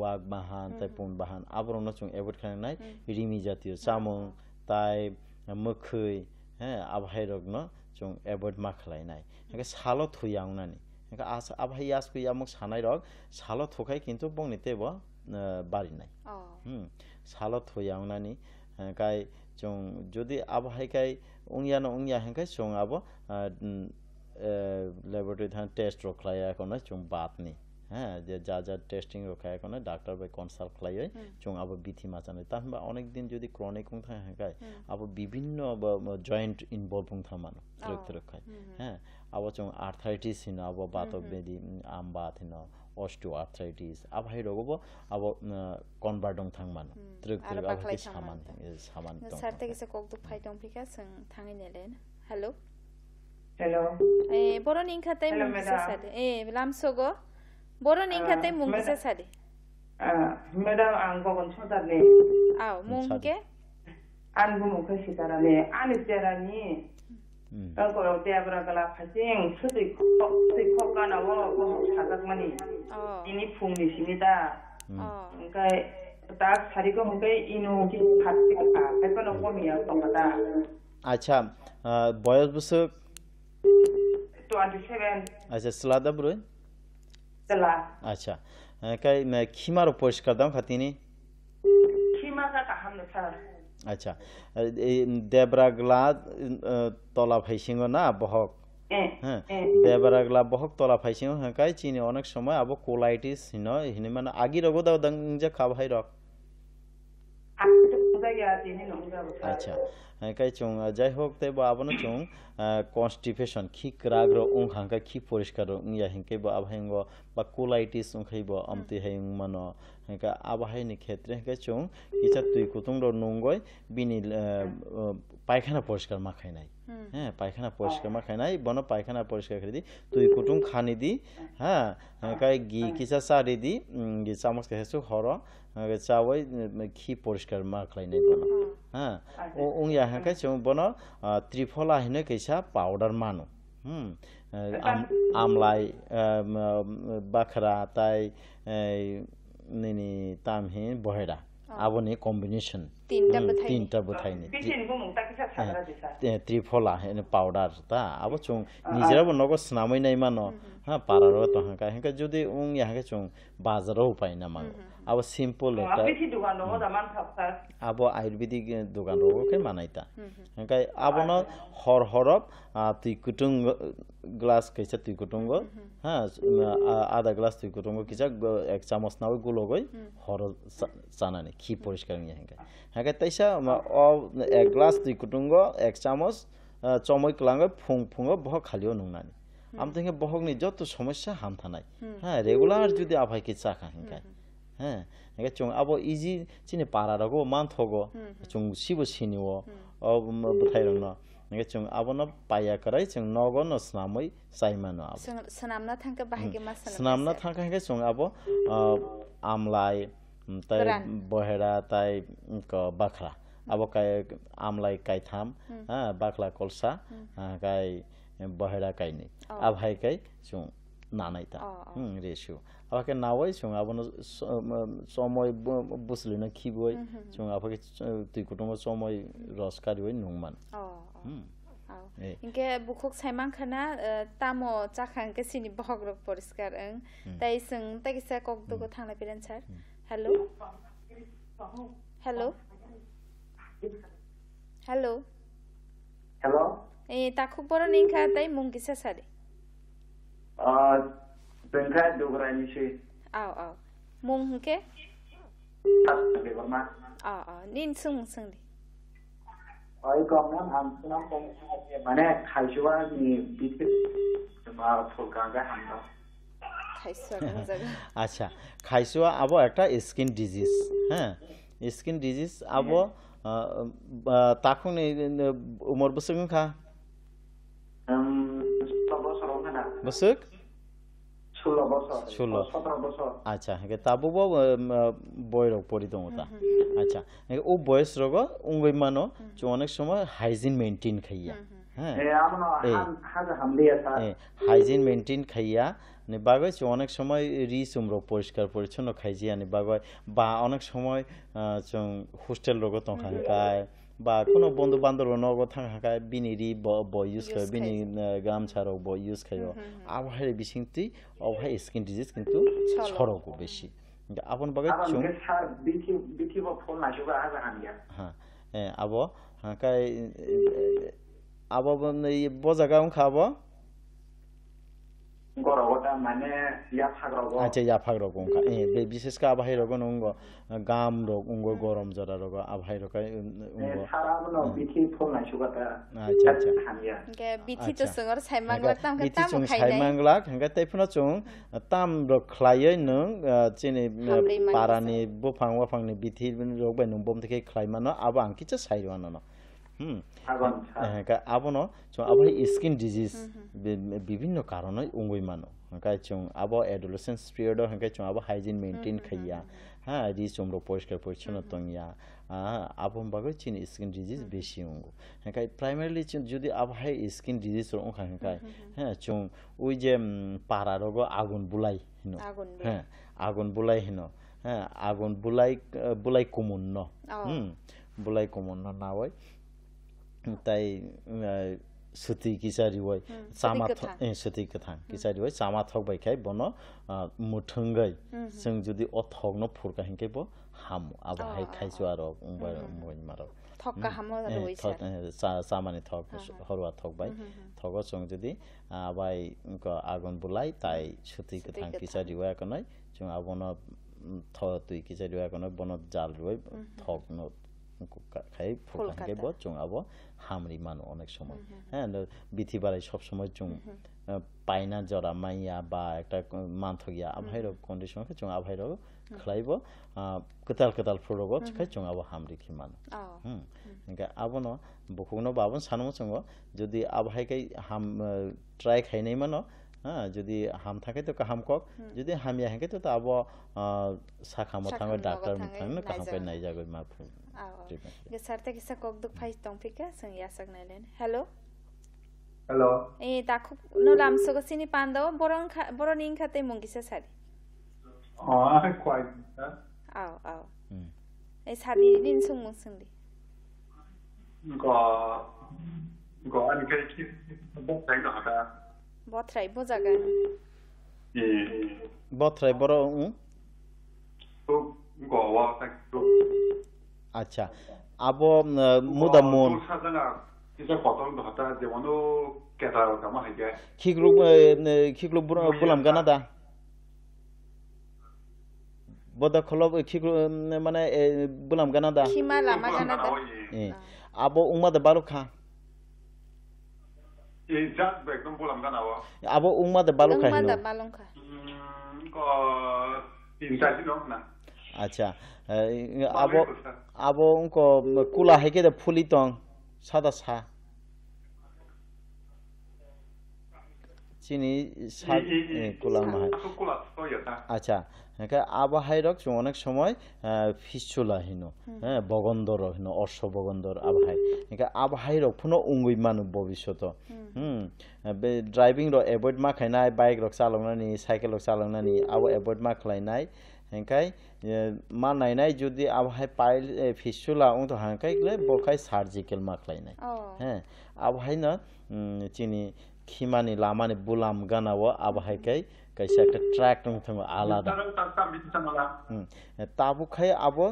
ওয়াক বাহান তাই পুন বাহান আবরণ চং এভয়েড খানে নাই রিমি জাতীয় চামুং তাই মখৈ হ্যাঁ আবহাই রগ ন जों एभয়েড मा खालायनाय हेका सालो थुयावनानि हेका आबहाय यासकु यामुक सानाय रक सालो थुखाय किन्तु बंनितेब बारिनाय सालो थुयावनानि हेकाय जों जदि आबहायकाय उंया हेकाय जों आबो ল্যাবরেটরি থান টেস্ট রখায়া কোনা जों बातनि হ্যাঁ যে যা টেস্টিং রখায়া কোনা ডাক্তার বাই কনসাল্ট খালাই जों আবো বিথি মাচানে তাহবা অনেক দিন যদি ক্রনিক উং থাকা হেকায় আবো বিভিন্ন জয়েন্ট ইনভলভ উং থামানো রক্ত রখায় হ্যাঁ আবো जों আর্থ্রাইটিস হিন আবো বাতক বেদি আমবা থিন অস্টিওআর্থ্রাইটিস আবহাই রগবো আবো কনভার্ট উং থাংমানো রক্ত আবহাই সামান সারতে গেছে কক দুখ ফাই দং ফিকা जों थाङैनेलेन हेलो हेलो बर'नि इंखाथाय मुंगिसा सादे लामसोगो बर'नि इंखाथाय मुंगिसा सादे मेडाम आं गगन सदारनि आव मुंगे आन बुमुखो सिदारानि आन जेरानि गगराव देब्रागला फासिं सुदै खगानाव साजाकमानि इनि फुंनि सिनिदा ओंखाय दा सारिखौ होंखाय इनु कि फासिका खायफानो कमिया दंदा আচ্ছা বয়স বছর 27 আচ্ছা সালাদা ব্রো তেলা আচ্ছা কাই খিমার পরিষ্কার দাম খাতিনি খিমাকা কাহামনো স্যার আচ্ছা এই দেবরাগলা তলা ফাইসিং না বহক হ্যাঁ দেবরাগলা বহক তলা ফাইসিং কাই চিনি অনেক সময় আবো কোলাইটিস হিনে মানে আগি রগো দাও দাং যে খাবাই রক আচ্ছা কাই চং যাই হোক তাই বা আবনো চং কনস্টিপেশন খি ক্রাগ্র উং হাঙ্কা খি পরিষ্কার ইয়া হিংকে বা আবহাইঙ্গ বা কোলাইটিস উং খাইব আমতি হাইং মানো হেকা আবহাইনি ক্ষেত্রে হেকা চং কিছা তুই কুতুং র নঙ্গয় বিনি পায়খানা পরিষ্কার মাখাইনাই হ্যাঁ পায়খানা পরিষ্কার মাখাইনাই বন পায়খানা পরিষ্কার করে দি তুই কুতুং খানি দি হ্যাঁ কাই গি কিছা সারি দি গি চামচ কেসু হর চাওয়াই খি পরিষ্কার মাখলাইনাই বন হ্যাঁ ও উংয়া হাকা চং বন ত্রিফলা হিনে কেসা পাউডার মানো আমলাই বাখরা তাই নিনি তামহি বহেরা আবনি কম্বিনেশন তিনটা বথাইনি ত্রিফলা হেনে পাউডার তা আবো চং নিজেরাবো নগো স্নামই নাই মানো হ্যাঁ পারারো তো হাঙ্কা হেঙ্কা যদি উং ইয়াহাকে চং বাজারও পাই না মাগো আবো সিম্পল একটা আবো আয়ুর্বেদিক দোকান রোকে মানাইতা হেঙ্কা আবনো হরহরক তুই কুটুং গ্লাস कैसा তুই কুটুঙ্গ হ্যাঁ আধা গ্লাস তুই কুটুঙ্গ কিছা এক চামচ নাও গুলোগই হর চানানি খি পরিষ্কার নিয়ে হেঙ্কা হেঙ্কা তাইসা এক গ্লাস তুই কুটুঙ্গ এক চামচ চমই ক্লাঙ্গ ফুং বহ খালিও নুংনানি আমতেঙ্গে বহকনি যত সমস্যা হামথানাই হ্যাঁ রেগুলার যদি আভাইকে চাকা হেঙ্কা হ্যাঁ হেঙ্কা চং আবো ইজি চিনি পারারগো মানথগো চং সিবো সিনিও বথাইরং ন हेंगा चों आबोनो पाया कराय चों नगन स्नामै साइमानो आबो सनामना थांका बाहागे मा सनामना थांका हेंगा चों आबो आमलाय ताय बहेरा ताय बाखरा आबो काय आमलाय कायथाम बाखला कलसा काय बहेरा कायनि आबहाय काय चों नानायता रेशियो आबाके नावै चों आबोनो समय बुसलिनो खिबोय चों आबाके तुइ कुटुंब समय रसकारिवै नुंमान ইনকে বুকুক সাইমাং খানা তামো চাখাংকে সিনি বহগ্রক পরিষ্কার তাই जों তাইসা ককদুগো থাংনা পিরেন sir hello hello hello Hello? তাখুক বড় নিংখা তাই মুংকিসা সারে Bengkai Dugrai Nishi. আও আও মুং হংকে Di Burma. নিন সুং দি Oi kom nam ham nam kom mane khaiswa ni bitit ma phulkanga hamdo. খাইছো জায়গা আচ্ছা খাইছোয়া আবো একটা স্কিন ডিজিজ হ্যাঁ স্কিন ডিজিজ আবো তাকুন উমর বসুক খা 16 বছর না বসুক 16 বছর 17 বছর আচ্ছা হে তাবো বয়রক পরি দমতা আচ্ছা ও বয়স রগ উঙ্গই মানো অনেক সময় হাইজিন মেইনটেইন খাইয়া হ্যাঁ আমনো হাজা হামলিয়া স্যার হাইজিন মেইনটেইন খাইয়া নে বাগয় অনেক সময় রিস উমরো পরিষ্কার পরিচ্ছন্ন খাইজিয়া নে বাগয় বা অনেক সময় চং হোস্টেল রগ তংখায় বা কোনো বন্ধু বান্ধব নগ থাকায় বিনিরি ব ইউজ খায় বিনি গামছার ব ইউজ খায় আবহাওয়ার বিসিংতি অবহাই স্কিন ডিজিজ কিন্তু ছড়কো বেশি আপন বাগৈ চুং স্যার বিথি ফোন নাসুবা হাজা হামলিয়া হ্যাঁ আবো হাকাই আবো বজাগা খাবো গরগটা মানে ইয়া ফাগ্রগ আচ্ছা ইয়া ফাগ্রগ উংখা বে বিশেষ কা আবহাই রগ নঙ্গ গাম রগ উঙ্গ গরম জরা রগ আবহাই রগ উঙ্গ সারাবনো বিথি ফোন নাসুবাটা আচ্ছা আচ্ছা কে বিথি তো সঙ্গর সাইমাংলা তাম বিথি চুং সাইমাংলা হংগা তাইফুনা চুং তাম রগ খ্লাयै নং চিনি পারানি বফাং ওয়াফাংनि বিথি রগ বাই নং বম থেকে খ্লাইমানো আবা আংকিচা সাইরওয়ানো আবনো আবার স্কিন ডিজিজ বিভিন্ন কারণে উঙ্গই মানো হাঁকায় চং আবো এডোলেসেন্স পিরিয়ড হাঁকায় চং আবো হাইজিন মেইনটেইন খাইয়া হ্যাঁ রি চমরো পরিষ্কার পরিচ্ছন্ন তংয়া আবম বাগৈ চিনি স্কিন ডিজিজ বেশি উঙ্গো হাঁকায় প্রাইমারিলি যদি আবহাই স্কিন ডিজিজ ওখা হাঁকায় হ্যাঁ চং ওই যে পাড়া রগ আগুন বুলাই হিনো হ্যাঁ আগুন বুলাই হিনো হ্যাঁ আগুন বুলাই কুমুন্ন বুলাই কুমুন্ন না হয় তাই সুতি কিসারি হয় চামা সুতি কথাं কিসারি হয় চামা থক বাইखाय বনো মুঠंगै जों जुदि अथगनो फुरका हिंके बो हाम आबाहाय खाइसो आरो उंबाय मारो थक्का हामो रइसा चामानि थक हरवा थक बाय थगो जों जुदि आबाय आगन बुलाय ताई सुति কথাं किसारि হয় कनै जों आबनो थ तुइ किसारि হয় कनै बनो जाल रय थकनो খাই ফুলকাকে বো চুং আবো হামরি মানো অনেক সময় হ্যাঁ বিথি বাড়াই সব সময় চুং পাইনা জরা মাইয়া বা একটা মানথগিয়া আবহাইর কন্ডিশনকে চুং আবহাইর খাইব কতাল ফুরগ খাই চুং আবো হামরি খি মানো ইনকা আবনো বকুনো বাবন সানমো চুং যদি আবহাইকাই হাম ট্রাই খাইনাই মানো হ্যাঁ যদি হাম থাকে তো কাহাম কক যদি হামিয়া হেকে তো আবো সাখামো থাঙ্গে ডাক্তার মুথাंनो কাহাম কাই নাই জাগৈ মা Gesarte kisa kokduk phai tongpika sing yasak nailen. Hello. Hello. Takuk no lamso ko sini pando boron ing khate mungkisa sari. Quite. Aw. Sari din sung mung sung di. Go an kai ki botrai no hada. Botrai bojaga. Botrai boro go wa tak আচ্ছা আবো মুদামুন কিসা কতন হতা যেমন কেটা কামা হাইগে খিগলু বুলাম গানাদা বদা খলব খিগলু মানে বুলাম গানাদা খিমা লামা গানাদা আবো উমাদা বালুখা এই জাত একদম বুলাম গানাওয়া আবো উমাদা বালুখা উমাদা বালুখা ko intaji no na আচ্ছা আবো উনকো কুলা হেকে দে ফুলি তং সাদা সা চিনি কুলা মাই আচ্ছা হেকে আবহাই রক অনেক সময় ফিসুলা হিনো হ্যাঁ বগন্দর হিনো অর্শ বগন্দর আবহাই হেকে আবহাই রক ফুনো উঙ্গুই মানু ভবিষ্যত বে ড্রাইভিং র এভয়েড মা খাইনাই বাইক রক চালাংনানি সাইকেল রক চালাংনানি আবো এভয়েড মা খাইনাই हेंखाय मा नायनाय जुदि आबहाय पाइल फिसुला उंत हांखाय ले बखाय सार्जिकल मा खालायनाय हैं आबहायनो चिनि खिमानि लामानि बुलाम गानाव आबहायखाय कैसा एक ट्रैक दं थंग आलादा ताबुखाय आबो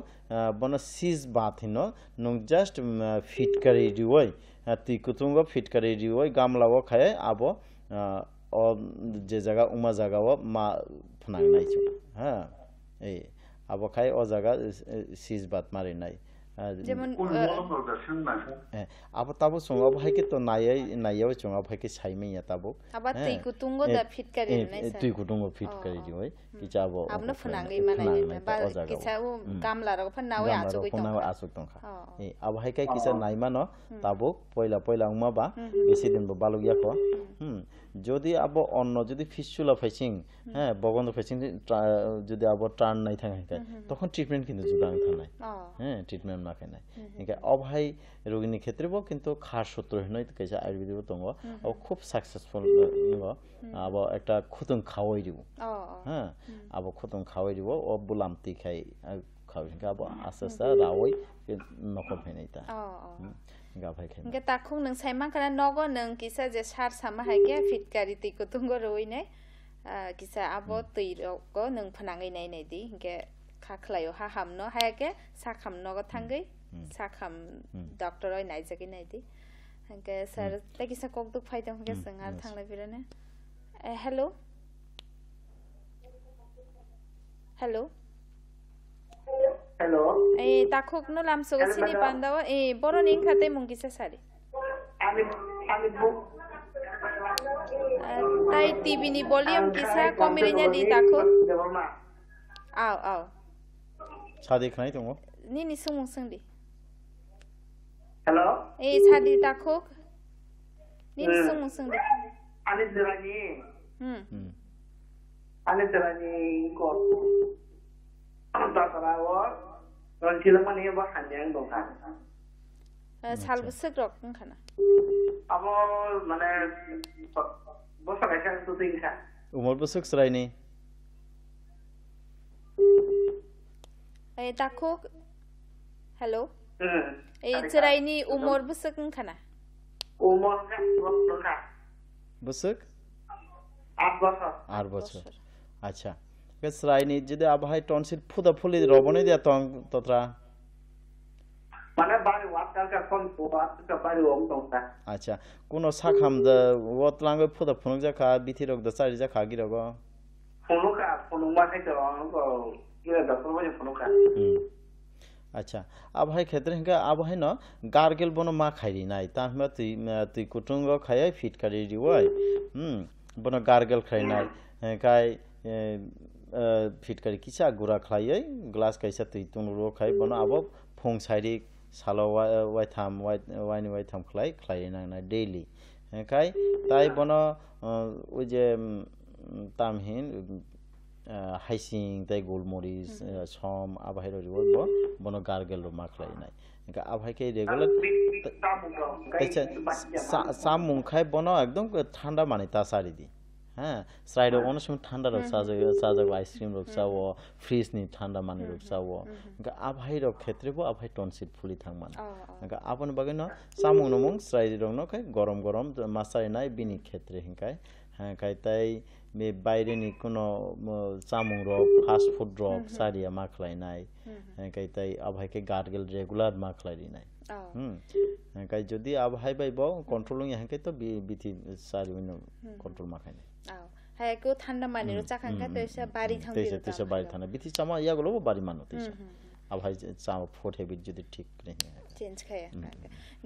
बन सीज बाथिनो नं जस्ट फिट करी दिवय ति कुतुंग फिट करी दिवय गामलाव खाय आबो ओ जे जगह उमा जगह मा फनांनाय छ हा ए आबो खाय ओ जगह सीज बात मारिनाय যেমন আবার তাবো সঙ্গ ভাইকে তো নাইয়াও সঙ্গ ভাইকে সাইমেয়া তাবো আবার তুই কুতুঙ্গ দা ফিট করি নাই তুই কুতুঙ্গ ফিট করি দিওই কিচাবো আপনা ফনাঙ্গই মানাই বা কিচাও গামলা র ফনাওই আচুগই তো ফনাও আচুগ তংখা এ আব হাইকাই কিচা নাইমানো তাবো পয়লা উমা বা বেশি দিন বালুগিয়া ক যদি আবো অন্য যদি ফিসুলা ফাইসিং হ্যাঁ বগন্দ ফাইসিং যদি আবো টার্ন নাই থাকে তখন ট্রিটমেন্ট কিন্তু জুদাং থানাই হ্যাঁ ট্রিটমেন্ট মাখাই নাই একে অভাই রোগীর ক্ষেত্রেও কিন্তু খাস সূত্র নয় কাইসা আয়ুর্বেদিক দङ ও খুব সাকসেসফুল দङ আবো একটা খুতুং খাওয়াই দিব হ্যাঁ আবো খুতুং খাওয়াই দিব ও বুলামতি খাই খাওয়াই আবো আস্তে আস্তে রাওই নকল ফাইনাইতা गाभाय खाय गे ताखुं नों साइमा खाना नगो नों किसा जे सार सामा हायगे फिट गारि तै कुतुंगो रोइने किसा आबो तैरगो नों फनाङै नायनाय दि गे खाखलायो हा हामनो हायगे साखाम नगो थांगै साखाम डॉक्टर ओइ नायजगै नायदि गे सर तै किसा कक दुख फायदों गे जों आर थांलाय बिराने हेलो हेलो हेलो ए ताखुक न लामसोगो सिनि पान्दाव ए बरनि खाते मुंगिसा सारि आनि बुक ताई टीवी नि वॉल्यूम किसा कमेरिnya di ताखुक आव सादि खानाय दङ नि सुमुं सोंदि हेलो ए सादि ताखुक नि सुमुं सोंदि आनि जरानि को ताराव रनसिलमानि बा हान्यां दंखा सालबसो रक खाना अब माने बसा गायसा तो दिनखा उमर बसुक सरायनि ए ताखुक हेलो ए चरायनि उमर बसुक खाना उमर का बसुक 8 বছর আচ্ছা সরাইনি যদি আবহাই টনসিল ফুদা ফুলি রবনে দিয়া তত্রা মানে বাড়ি ওয়াটার কা কোন ওয়াটার বাড়ি ওম দংতা আচ্ছা কোন সাখাম দা ওতলাঙ্গ ফুদা ফুনক জাকা বিথি রক দা চারি জাকা গিরগ ফুনুকা খাইতে রঙ ইয়ে ডক্টর বাজে ফুনুকা আচ্ছা আবহাই ক্ষেত্রে হিংকা আবহাই ন গার্গেল বন মা খাইরি নাই তাহমা তুই কুটুঙ্গ খায় ফিট কারি দিওই বন গার্গেল খাই নাই কাই फिटकारि किसा गुरा खलायै ग्लास कैसा तुइ तुनुरो खाय बन आबो फुं साइरि सालो वाइ थाम खलाय नांना डेली खाय ताइ बन ओ जे तामहिन हाइसिं ताइ गोलमरिस सम आबाहिर रिबो बन गार्गेल मा खलाय नाय का आबाहि के रेगुलर सामुं खाय बन एकदम ठंडा माने तासारि दी হ্যাঁ সাইড অনেক সময় ঠান্ডা রোগ সাজাবো আইসক্রিম রোগ চাও ফ্রিজ নি ঠান্ডা মানে রোগ চাও আবহাই রোগ ক্ষেত্রেবো আবহাই টনসিল ফুলি থাকমান আপন বাগে ন সামুং নমুং সাইড রং ন খাই গরম মাসাই নাই বিনি ক্ষেত্রে হিংকাই হ্যাঁ খাই তাই बे বাইরেনি কোনো সামুং রোগ ফাস্ট ফুড রোগ সারিয়া মাখলাই নাই খাই তাই আবহাইকে গার্গেল রেগুলার মাখলাই নাই কাই যদি আবহাই বাইবো কন্ট্রোলিং হাঁকে তো বিথি সারিবিন কন্ট্রোল মাখাই নাই हायको ठंडा मानेरो चाखांगा तैसा बारी थांबि तैसा बारी थाना बिथि चामा यागलो बारी मानो तैसा अब हाय चाम फुड हैबिट जदि ठीक नहीं चेंज खाया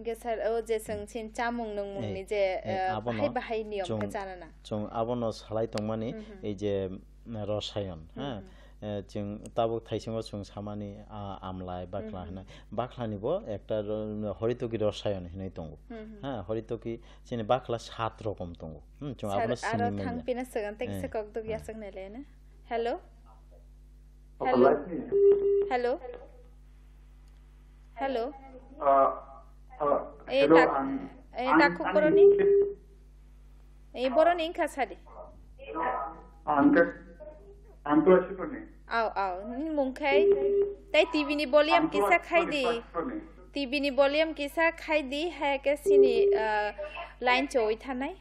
गे सर ओ जे जों सिन चामुं नंमुंनि जे हाय बाहाय नियम का जानाना जों आबनो सालाय तंमानि ए जे रसायन हा जों ताबो थाइसिङाव जों सामानि आमलाय बाखला होनाय बाखलानिबो एकटा हरितकी रसायन होनाय दङ हा हरितकी जेने बाखला 7 रकम दङ जों आबनो सिनि आरो थांपिना सगन तेकसे कक दग यासक नेलेना हेलो ए ताखु बरनि इंखा सादि आंतो अशी पण Aw ni mungkai tai TV ni volume kisa khai di TV ni volume kisa khai di ha ke sini line choi thanai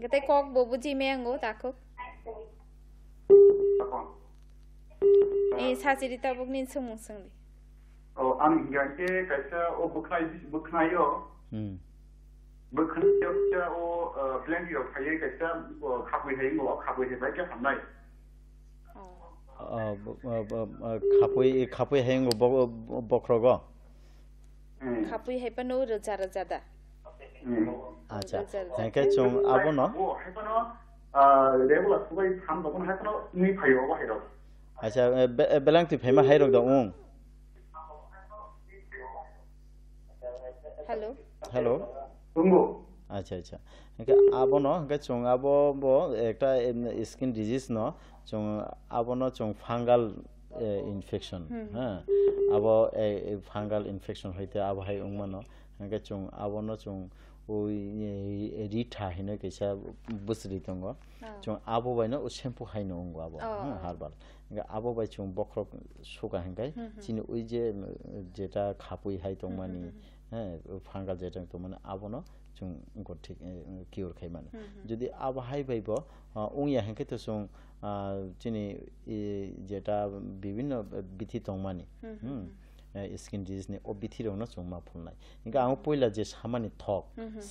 gate kok bo buji mengo takuk 사실이 따복닌 성공성리. 아니 이게 가서 북나요. 북나요 저 블랭기로 가야 가서 가부해 뭐 가부해 밖에 안 나요. 가부해 행고 버크로고. 가부해 해바노 르자르자다. 아자. 그러니까 좀 아보노. 해바노 레벨 수가 3도분 해바노 니 파요가 해로. अच्छा बेलांग तु फेमा हाइरोग द उं hello उंगो अच्छा अच्छा के आबो न के चोंग आबो बो एकटा स्किन डिजीज न चोंग आबो न चोंग फांगल इन्फेक्शन हां आबो फांगल इन्फेक्शन होइते आबो हाइ उंग मन के चोंग आबो न चोंग ओइ रिठा हिनो कैसा बुसरि दंग चोंग आबो बायनो शैम्पू हाइनो उंग आबो हार्बल आबो बाय चों बख्रक सुगा हेंगाय चिनि ओइ जे जेटा खापुइ हाइ तंमानि फांगाल जेटा तंमानि आबोनो चों गठिक किउर खाइ माने जदि आबो हाइ बायबो उंया हेंके तो चों चिनि जेटा विभिन्न बिथि तंमानि स्किन डिजीज ने ओ बिथि रंनो चों मा फुलनाय इंगा आं पहिला जे सामानि थक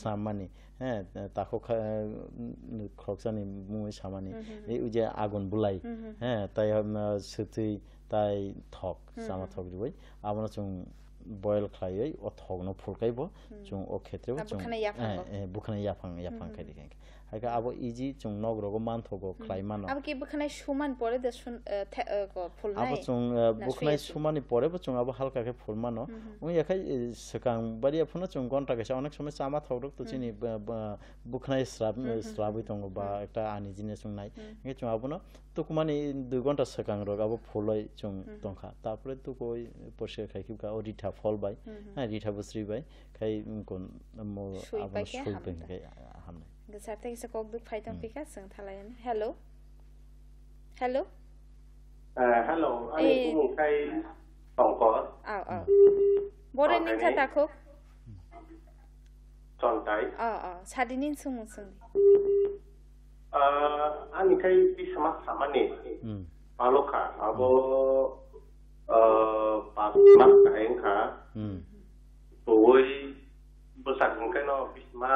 सामानि ताखौ खरकसानि मुङै सामानि ए जे आगन बुलाय ताय सुथै ताय थक सामा थक दिबै आबनो जों बयल खायै ओ थकनो फुलकायबो जों ओ खेत्रेबो जों बुखनाय याफां खायदि हायगा आबो इजि जों नगरगो मानथगो ख्लायमानो आबो के बुखनाय सुमान परे द सुन फुलनाय आबो जों बुखनाय सुमानि परेबो जों आबो हालका के फुलमानो उं याखाय सकां बारिया फुनो जों घंटा के अनेक समय सामा थगदक तो चिनि बुखनाय स्राबै दङ बा एकटा आनि जिनिस संनाय के जों आबो न तुकुमानि 2 घंटा सकां रग आबो फुलय जों दंखा तापरे तुकoi परसे खायखिबा ओरिथा फलबाय रिथा बस्रिबाय खाय कोन मो आबो सुइबाय के हामनाय Gesarte kisa kok duk faitong pika seng thalayan. Hello. Hello. Hello. Ani kung kay tongkol. Bore nin sa takok. Sontay. Sadinin sumung sung. Ani kay bisama sama ni. Paloka. Abo pasmak kain ka. Tuwi besar kay no bisama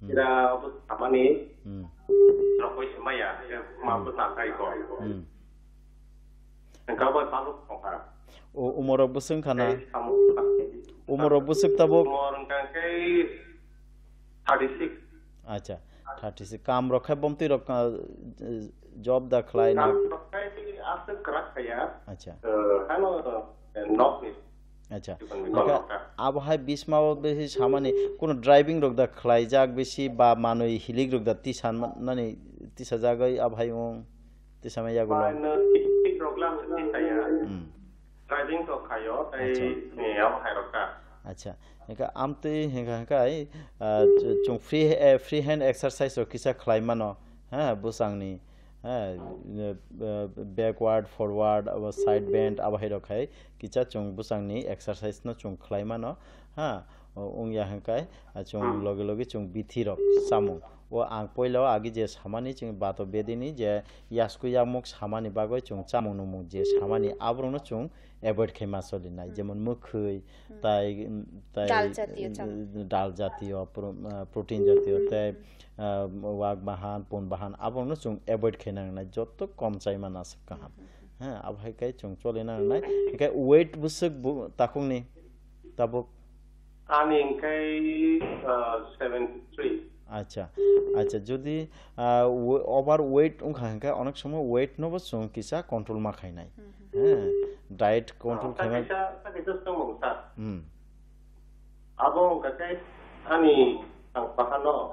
kira apa nih? Rokok semaya, mampu takai kok. Engkau buat paluk kok. Umur busuk kana. Umur busuk tabo. Umur kan kai 36. Acha, 36. Kam rokha bomti rok job da khlai na. Kam rokha asal keras kaya. Acha. Hano nok nih. अच्छा अब हाय बिसमा बेसी सामाने कोनो driving रोक the खलाइजाक बेसी बा मानो हिलिक रोक द ती सान नने ती सजागै अब हाय ओं ती समय यागो मानो हिलिक रोकलाम ती saya ड्राइविंग तो खायो तै ने अब हाय रोका अच्छा हेका आमते हेका हाय जों फ्री हैंड एक्सरसाइज रो किसा खलाइमानो बुसांगनि backward forward अब साइड बेंड अब हाय रखाय किचा चों बुसांगनि एक्सरसाइज न चों खलाइमानो उं या हंकाय चों लगे लगे चों बिथि रक सामु ओ आं पहिलाव आगि जे सामानि चों बातो बेदिनि जे यास्कु यामुक सामानि बागै चों चामु नुमु जे सामानि आब्रनो चों एभॉइड खेमा सलिनाय जेमन मखै ताय दाल जातीय प्रोटीन जातीय ताय वाग बाहान पुन बाहान आब्रनो चों एभॉइड खेनांनाय जत्त कम चाइमा नास काहा अब हाय काय चों चलेना नाय काय वेट बुसक ताखुंनि ताबो आनि काय 73 अच्छा अच्छा যদি ওভার ওয়েট উনখানকা অনেক সময় ওয়েট নব সং কিসা কন্ট্রোল মা খাইনাই ডায়েট কন্ট্রোল খাইনা abong kakay ani ang pakano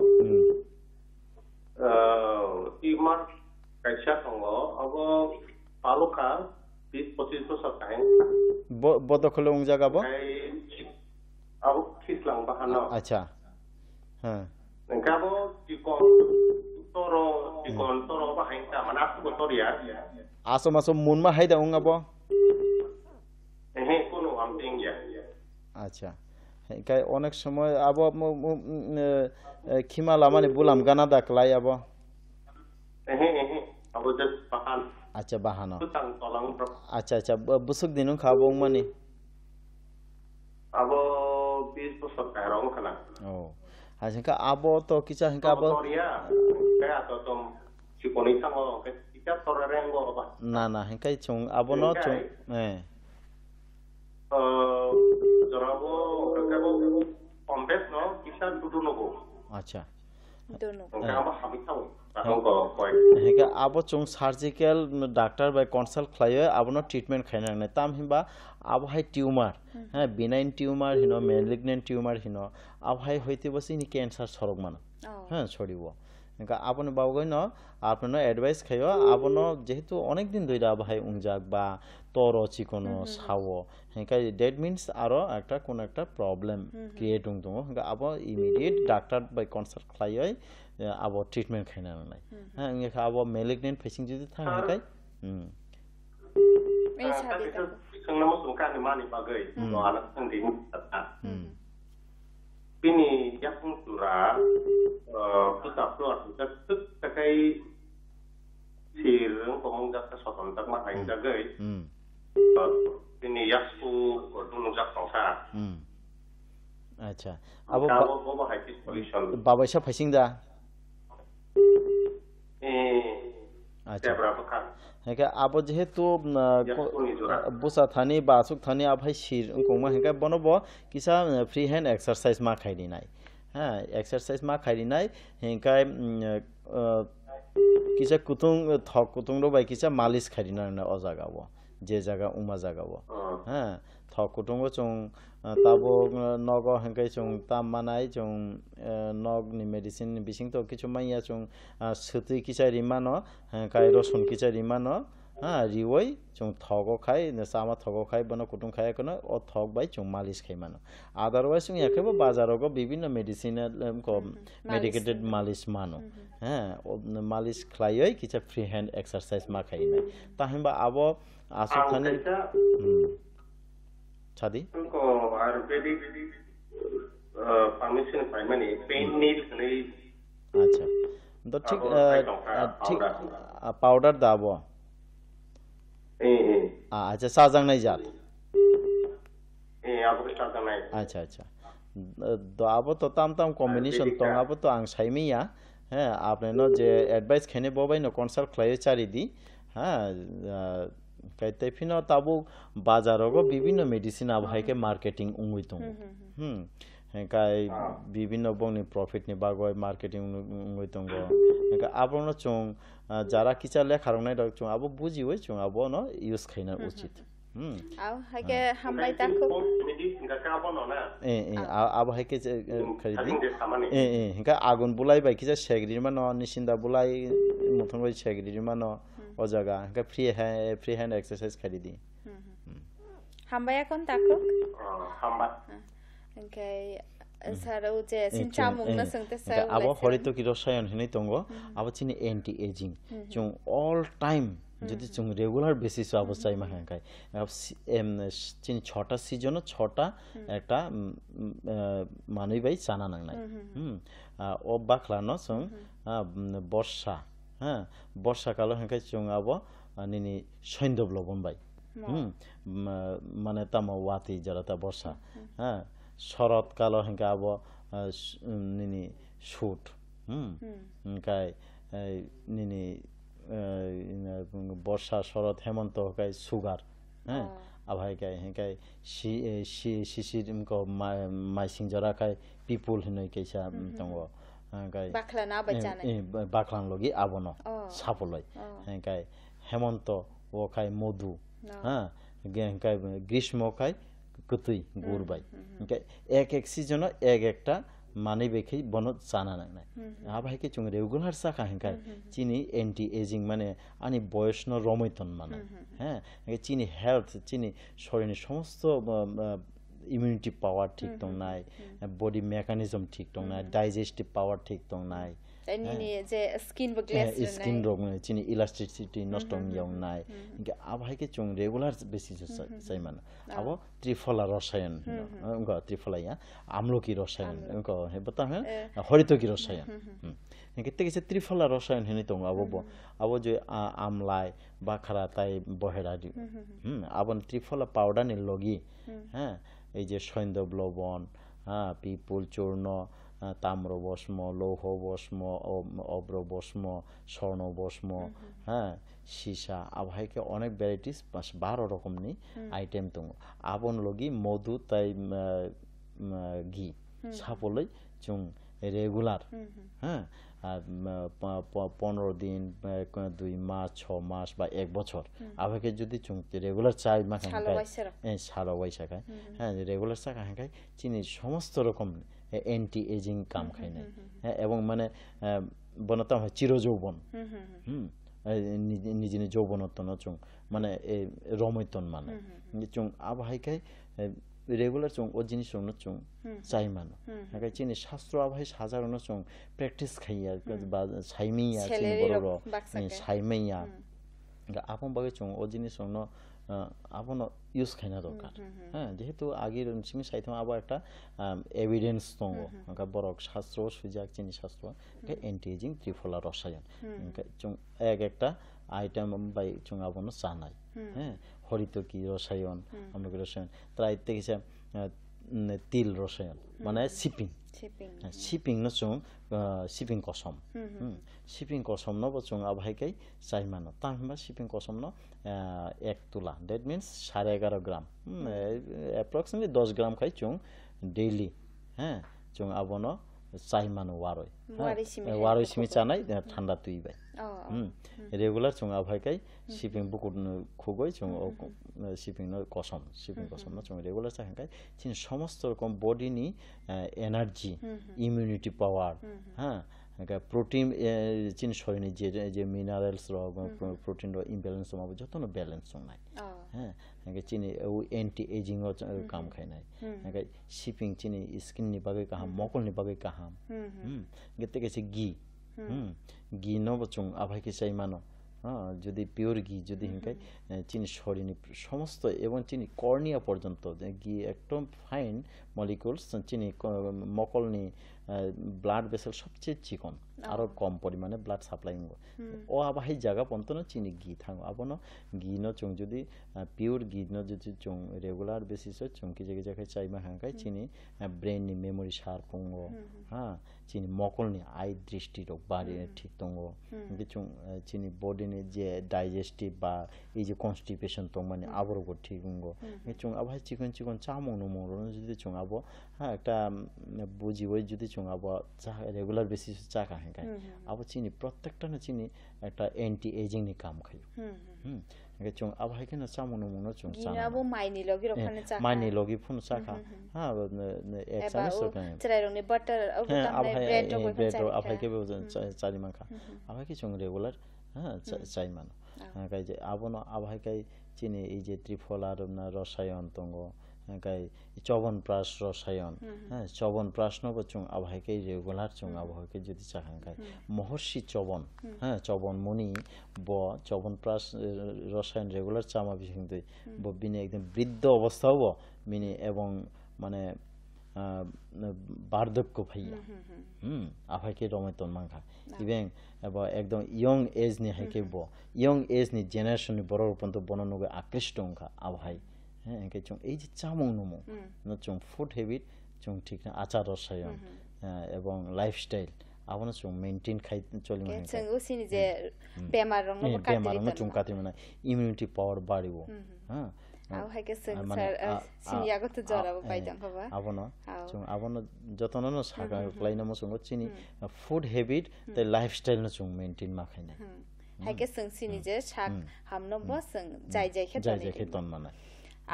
imar kaisa tongo abo paluka 20-25 sa kain বদখলে উং জায়গা বো abo kislang pakano আচ্ছা হ্যাঁ Nengkabo di kon toro ba hingga mana kotor ya. Aso maso munma haida ung abo. Kono amting ya. আচ্ছা কাই অনেক সময় আবো খিমা লামানি বুলাম গানা দাকলাই আবো abo just pahan. আচ্ছা বাহানো Tutang tolang আচ্ছা আচ্ছা বুসুক দিনুং খাবো মানি abo 20 bosor kairong kana. ও আচ্ছা কা আবো তো কিছা হিকা আবো Kotor ya. Kaya to tom siponi sango kita torerengo ba. না না হিকাই চুং আবো ন চুং Jorabo kabo kombes no kisa dudu nogo. আচ্ছা Dono. Kaya kami tahu. Tahong ko koi. হিকা আবো চুং সার্জিক্যাল ডাক্তার বাই কনসাল্ট খাইয়ে আবো ন ট্রিটমেন্ট খাইনা নাই তাম হিবা আবো হাই টিউমার হ্যাঁ benign tumour Hino malignant tumour Hino আবো হাই হইতে বসি নি ক্যান্সার সরক মান হ্যাঁ ছড়িব হিকা আবো ন বাবগই ন আপন অ্যাডভাইস খাইও আবো ন যেহেতু অনেক দিন ধইরা আবো হাই উংজাক বা তর চিকনো সাও হিকা দ্যাট মিন্স আরো একটা কোন একটা প্রবলেম ক্রিয়েট উং দङ হিকা আবো ইমিডিয়েট ডাক্তার বাই কনসাল্ট খাইয়ে আবো ট্রিটমেন্ট খাইনা নাই হ্যাঁ হিকা আবো ম্যালিগনেন্ট ফেসিং যদি থাক হিকাই এই সাদি Tapi sengnamo sungkan ni mani bagai. No anak sendiri tata. Bini yak sura pusat keluar kita tuk kakai sireng pemung jak kesoton tak mak aing jagai. Bini yak su dunung jak tongsa. আচ্ছা আবো Abo high pollution. বাবা সব facing দা আচ্ছা Berapa kan? হেকা আবো যেহেতু বুসা Thani বা আসুক Thani আভাই শির কোমা হেকা বনব কিসা ফ্রি হ্যান্ড এক্সারসাইজ মা খাইনি নাই হ্যাঁ এক্সারসাইজ মা খাইনি নাই হেকাই কিসা কুতুং থক কুতুং র বাই কিসা মালিশ খাইনি না অ জাগাবো যে জায়গা উমা জাগাবো হ্যাঁ থক কুতুং চং তাবো নগ হেকাই চং তাম মানাই চং নগ নি মেডিসিন বিসিং তো কিছু মাইয়া চং সুতি কিসা রিমানো হেকাই রসুন কিসা রিমানো হ্যাঁ রিওই চং থগো খাই সামা থগো খাই বনো কুটুং খাই কোনো ও থক বাই চং মালিশ খাই মানো আদারওয়াইজ চং একেবো বাজারগো বিভিন্ন মেডিসিনাল মেডিকেটেড মালিশ মানো হ্যাঁ মালিশ খাইই কিসা ফ্রি হ্যান্ড এক্সারসাইজ মা খাই নাই তাহিমবা আবো আসুক Thani Shaadi Ko Ayurvedic permission primary pain needs ni. আচ্ছা তো ঠিক ঠিক পাউডার দাবো আচ্ছা সাজাং নাই জাত Aku kita tanai. আচ্ছা আচ্ছা তো আবো তো তাম তাম কম্বিনেশন তো আবো তো আং সাইমিয়া হ্যাঁ আপনি ন যে অ্যাডভাইস খেনে ববাই ন কনসাল্ট খাইয়ে চারি দি হ্যাঁ কাইতে ফিনো তাবু বাজারগো বিভিন্ন মেডিসিন আবহাইকে মার্কেটিং উঙ্গুই দङ কাই বিভিন্ন বংনি প্রফিট নি বাগয় মার্কেটিং উঙ্গুই দङ আবনো চং যারা কিচা লেখারংনাই দং চং আবো বুঝি হই চং আবো ন ইউজ খাইনা উচিত আও হাইকে হামবাই তাকো Medicine ka ka bono na. আবো হাইকে খরিদি হিকা আগুন বুলাই বাই কিচা সেগরির মান নিশিন্দা বুলাই মথন বাই সেগরির মান ও জায়গা হিকা ফ্রি হ্যান্ড এক্সারসাইজ খরিদি হামবাই এখন তাকো Hambat. Okay, সারো যে সিনচামুং না সংতে সারো আবো হরিতো কি রসায়ন হিনি তঙ্গ আবো চিনি অ্যান্টি এজিং চুং অল টাইম যদি চুং রেগুলার বেসিস অবস্থায় মা হাঙ্কাই চিনি 6টা সিজন 6টা একটা মানুই বাই জানা নাংনাই ও বাখলানো চুং বর্ষা হ্যাঁ বর্ষাকাল হাঙ্কাই চুং আবো নিনি সৈন্দব লবণ বাই মানে তামা ওয়াতি যারা তা বর্ষা হ্যাঁ শরৎকাল হেঙ্কা আবো নিনি শুট কাই নিনি বর্ষা শরৎ হেমন্ত কাই সুগার হ্যাঁ আভাই কাই হেঙ্কাই শিশির মাইসিং জরা কাই পিপুল হিনই কাইসা দङ কাই বাখলানা বাজানা বাখলান লগি আবনো সাপলই হেঙ্কাই হেমন্ত ও খাই মধু হ্যাঁ হেঙ্কাই গ্রীষ্ম খাই কুতুই গুরবাই এক এক সিজন এক একটা মানি বেখি বনত জানা নাই আবাইকে চুং রেগুলার সাকা হেঙ্কাই চিনি অ্যান্টি এজিং মানে আনি বয়স ন রমৈতন মানে হ্যাঁ চিনি হেলথ চিনি শরীরের সমস্ত ইমিউনিটি পাওয়ার ঠিক দং নাই বডি মেকানিজম ঠিক দং নাই ডাইজেস্টিভ পাওয়ার ঠিক দং নাই Ini je skin bo glass skin rog chini elasticity nষ্ট yang nai inga abhai ke chung regular basis sai man abo triphala rasayan unga triphala ya amloki rasayan unga he bata hai haritoki rasayan inga te ke triphala rasayan heni tong abo je amlai bakhara tai bohera di abon triphala powder ni logi ha ei je soindab lobon people churno তাম্র বস্ম লৌহ বস্ম অব্র বস্ম স্বর্ণ বস্ম হ্যাঁ সীসা আবহাইকে অনেক varieties 12 রকম নি item দङ আবন লগি মধু তাই ঘি সাপলাই जों রেগুলার হ্যাঁ 15 দিন 2 মাস 6 মাস বা 1 বছর আবহাইকে যদি जों রেগুলার চাই মাখান খাই সারা ওয়াইসা খাই হ্যাঁ রেগুলার চা খাই চিনি সমস্ত রকম एंटी एजिंग काम खाइनाय এবং মানে বনতা হয় চিরযৌবন নিজে যৌবনতন চং মানে রমৈতন মানে চং আবহাইকাই রেগুলার চং ও জিনিস চং চাই মানো হাকাই চিনি শাস্ত্র আবহাই সাজারণ চং প্র্যাকটিস খাইয়া বা সাইমিয়া চিনি বড় সাইমিয়া আপন বাগে চং ও জিনিস চং আপন ইউজ খাইনা দরকার হ্যাঁ যেহেতু আগের সিমি সাইথম আবার একটা এভিডেন্স দङ বরক শাস্ত্র সুজাক চিনি শাস্ত্র এন্টি এজিং ত্রিফলা রসায়ন চং একটা আইটেম বাই চং আপন জানাই হ্যাঁ হরিতকি রসায়ন আমলকি রসায়ন তাই থেকে তিল রসায়ন মানে শিপিং ন চং শিপিং কসম শিপিং কসম ন চং আবহাইকাই চাই মানো তাহবা শিপিং কসম ন 1 তুলা দ্যাট মিন্স 11.5 গ্রাম অ্যাপ্রক্সিমেটলি 10 গ্রাম খাই চং ডেইলি হ্যাঁ চং আবন চাই মানো ওয়ারই সিমি চানাই ঠান্ডা তুইবাই রেগুলার চং আবহাইকাই শিপিং বুকু খুগই চং শিপিং ন কসম ন চং রেগুলার চাখাই চিন সমস্ত রকম বডি নি এনার্জি ইমিউনিটি পাওয়ার হ্যাঁ প্রোটিন চিন শরীরে যে মিনারেলস র প্রোটিন র ইমব্যালেন্স মাবো যতন ব্যালেন্স নাই হ্যাঁ চিনি ও এন্টি এজিং র কাম খাইনাই শিপিং চিনি স্কিন নি বাগে কাহাম মকল নি বাগে কাহাম গেতে গেছে ঘি নব চং আভাইকে চাই মানো যদি পিওর ঘি যদি হিংকাই চিনি শরীরে সমস্ত এবং চিনি কর্নিয়া পর্যন্ত ঘি একদম ফাইন মলিকুলস চিনি মকল নি ব্লাড ভেসেল সবচেয়ে চিকন আরো কম পরিমাণে ব্লাড সাপ্লাইং ও আবাহি জায়গা পন্তন চিনি ঘি থাঙ্গো আবনো ঘি ন চং যদি পিওর ঘি ন যদি চং রেগুলার বেসিস চং কি জায়গায় চাইমা হাঙ্কাই চিনি ব্রেন নি মেমোরি শার্প দঙ্গো হ্যাঁ চিনি মকল নি আই দৃষ্টি রোগ বাড়ি ঠিক দঙ্গো চং চিনি বডি নি যে ডাইজেস্টিভ বা এই যে কনস্টিপেশন দং মানে আবরগ ঠিক দঙ্গো চং আবাহি চিকন চিকন চামং নমং যদি চং আবো হ্যাঁ একটা বুঝি ওই যদি চং আবো চা রেগুলার বেসিস চা খাই আবো চিনি প্রত্যেকটা না চিনি একটা এন্টি এজিং নি কাম খাই চং আবহাইকে না চামং নমং চং চা আবো মাইনি লগি রখানে চা মাইনি লগি ফুন চা খা হ্যাঁ এক চামচ সকাই চরাইরনি বাটার অবতামনে ব্রেড আবহাইকে চারি মাখা আবহাইকে চং রেগুলার হ্যাঁ চাই মানো গাই যে আবনো আবহাইকাই চিনি এই যে ত্রিফলা রসায়ন তঙ্গ গাই চবন প্রাস রসায়ন হ্যাঁ চবন প্রাস নব চং আবহাইকাই রেগুলার চং আবহাইকে যদি চাখান গাই মহর্ষি চবন হ্যাঁ চবন মুনি ব চবন প্রাস রসায়ন রেগুলার চামা বিহিং দই ব বিনে একদম বৃদ্ধ অবস্থা হব মিনি এবং মানে বার্ধক্য ভাইয়া আবহাইকে রমৈতন মাংখা ইবেং এবং একদম ইয়ং এজ নি হাইকে ব ইয়ং এজ নি জেনারেশন নি বড় পর্যন্ত বননগে আকৃষ্ট অংখা আবহাই হ্যাঁ একে চং এই যে চামং নমো ন চং ফুড হ্যাবিট চং ঠিক না আচার রসায়ন এবং লাইফস্টাইল আবনা চং মেইনটেইন খাই চলি মানে চং ওসিনি যে বেমার রং চং কাতি মানে ইমিউনিটি পাওয়ার বাড়িবো হ্যাঁ আবহাইকে সংসার সিনিয়াগত জরাবো পাইদাং হবা আবনো যতন ন সাগা প্লাইনামো চং চিনি ফুড হ্যাবিট তে লাইফস্টাইল ন চং মেইনটেইন মা খাইনা হাইকে সংসিনি যে শাক হামনো বসং যাই খেতন মানে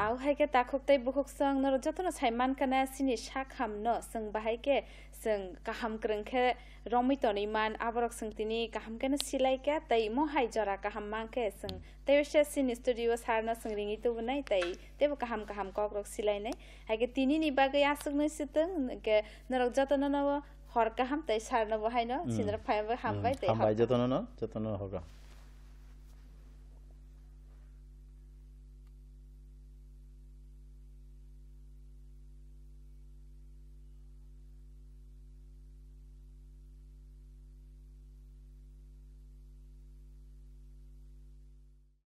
आउ हाइके ताखोक्तै बुखोक सं नर जतन साइमान कना सिनि साखाम न सं बाहाइके सं काहाम क्रंखे रमितनि मान आबरक संतिनि काहाम कना सिलाइके तै मोहाइ जरा काहाम मांके सं तैसे सिनि स्टुडियो सारना सं रिङि तो बनाइ तै तेबो काहाम कक्रक सिलाइनै हाइके तिनि नि बागै आसुक नै सितंग के नरक जतन न hor kaham tai sarno bahai no sinra phai ba hambai tai hambai jotno no horga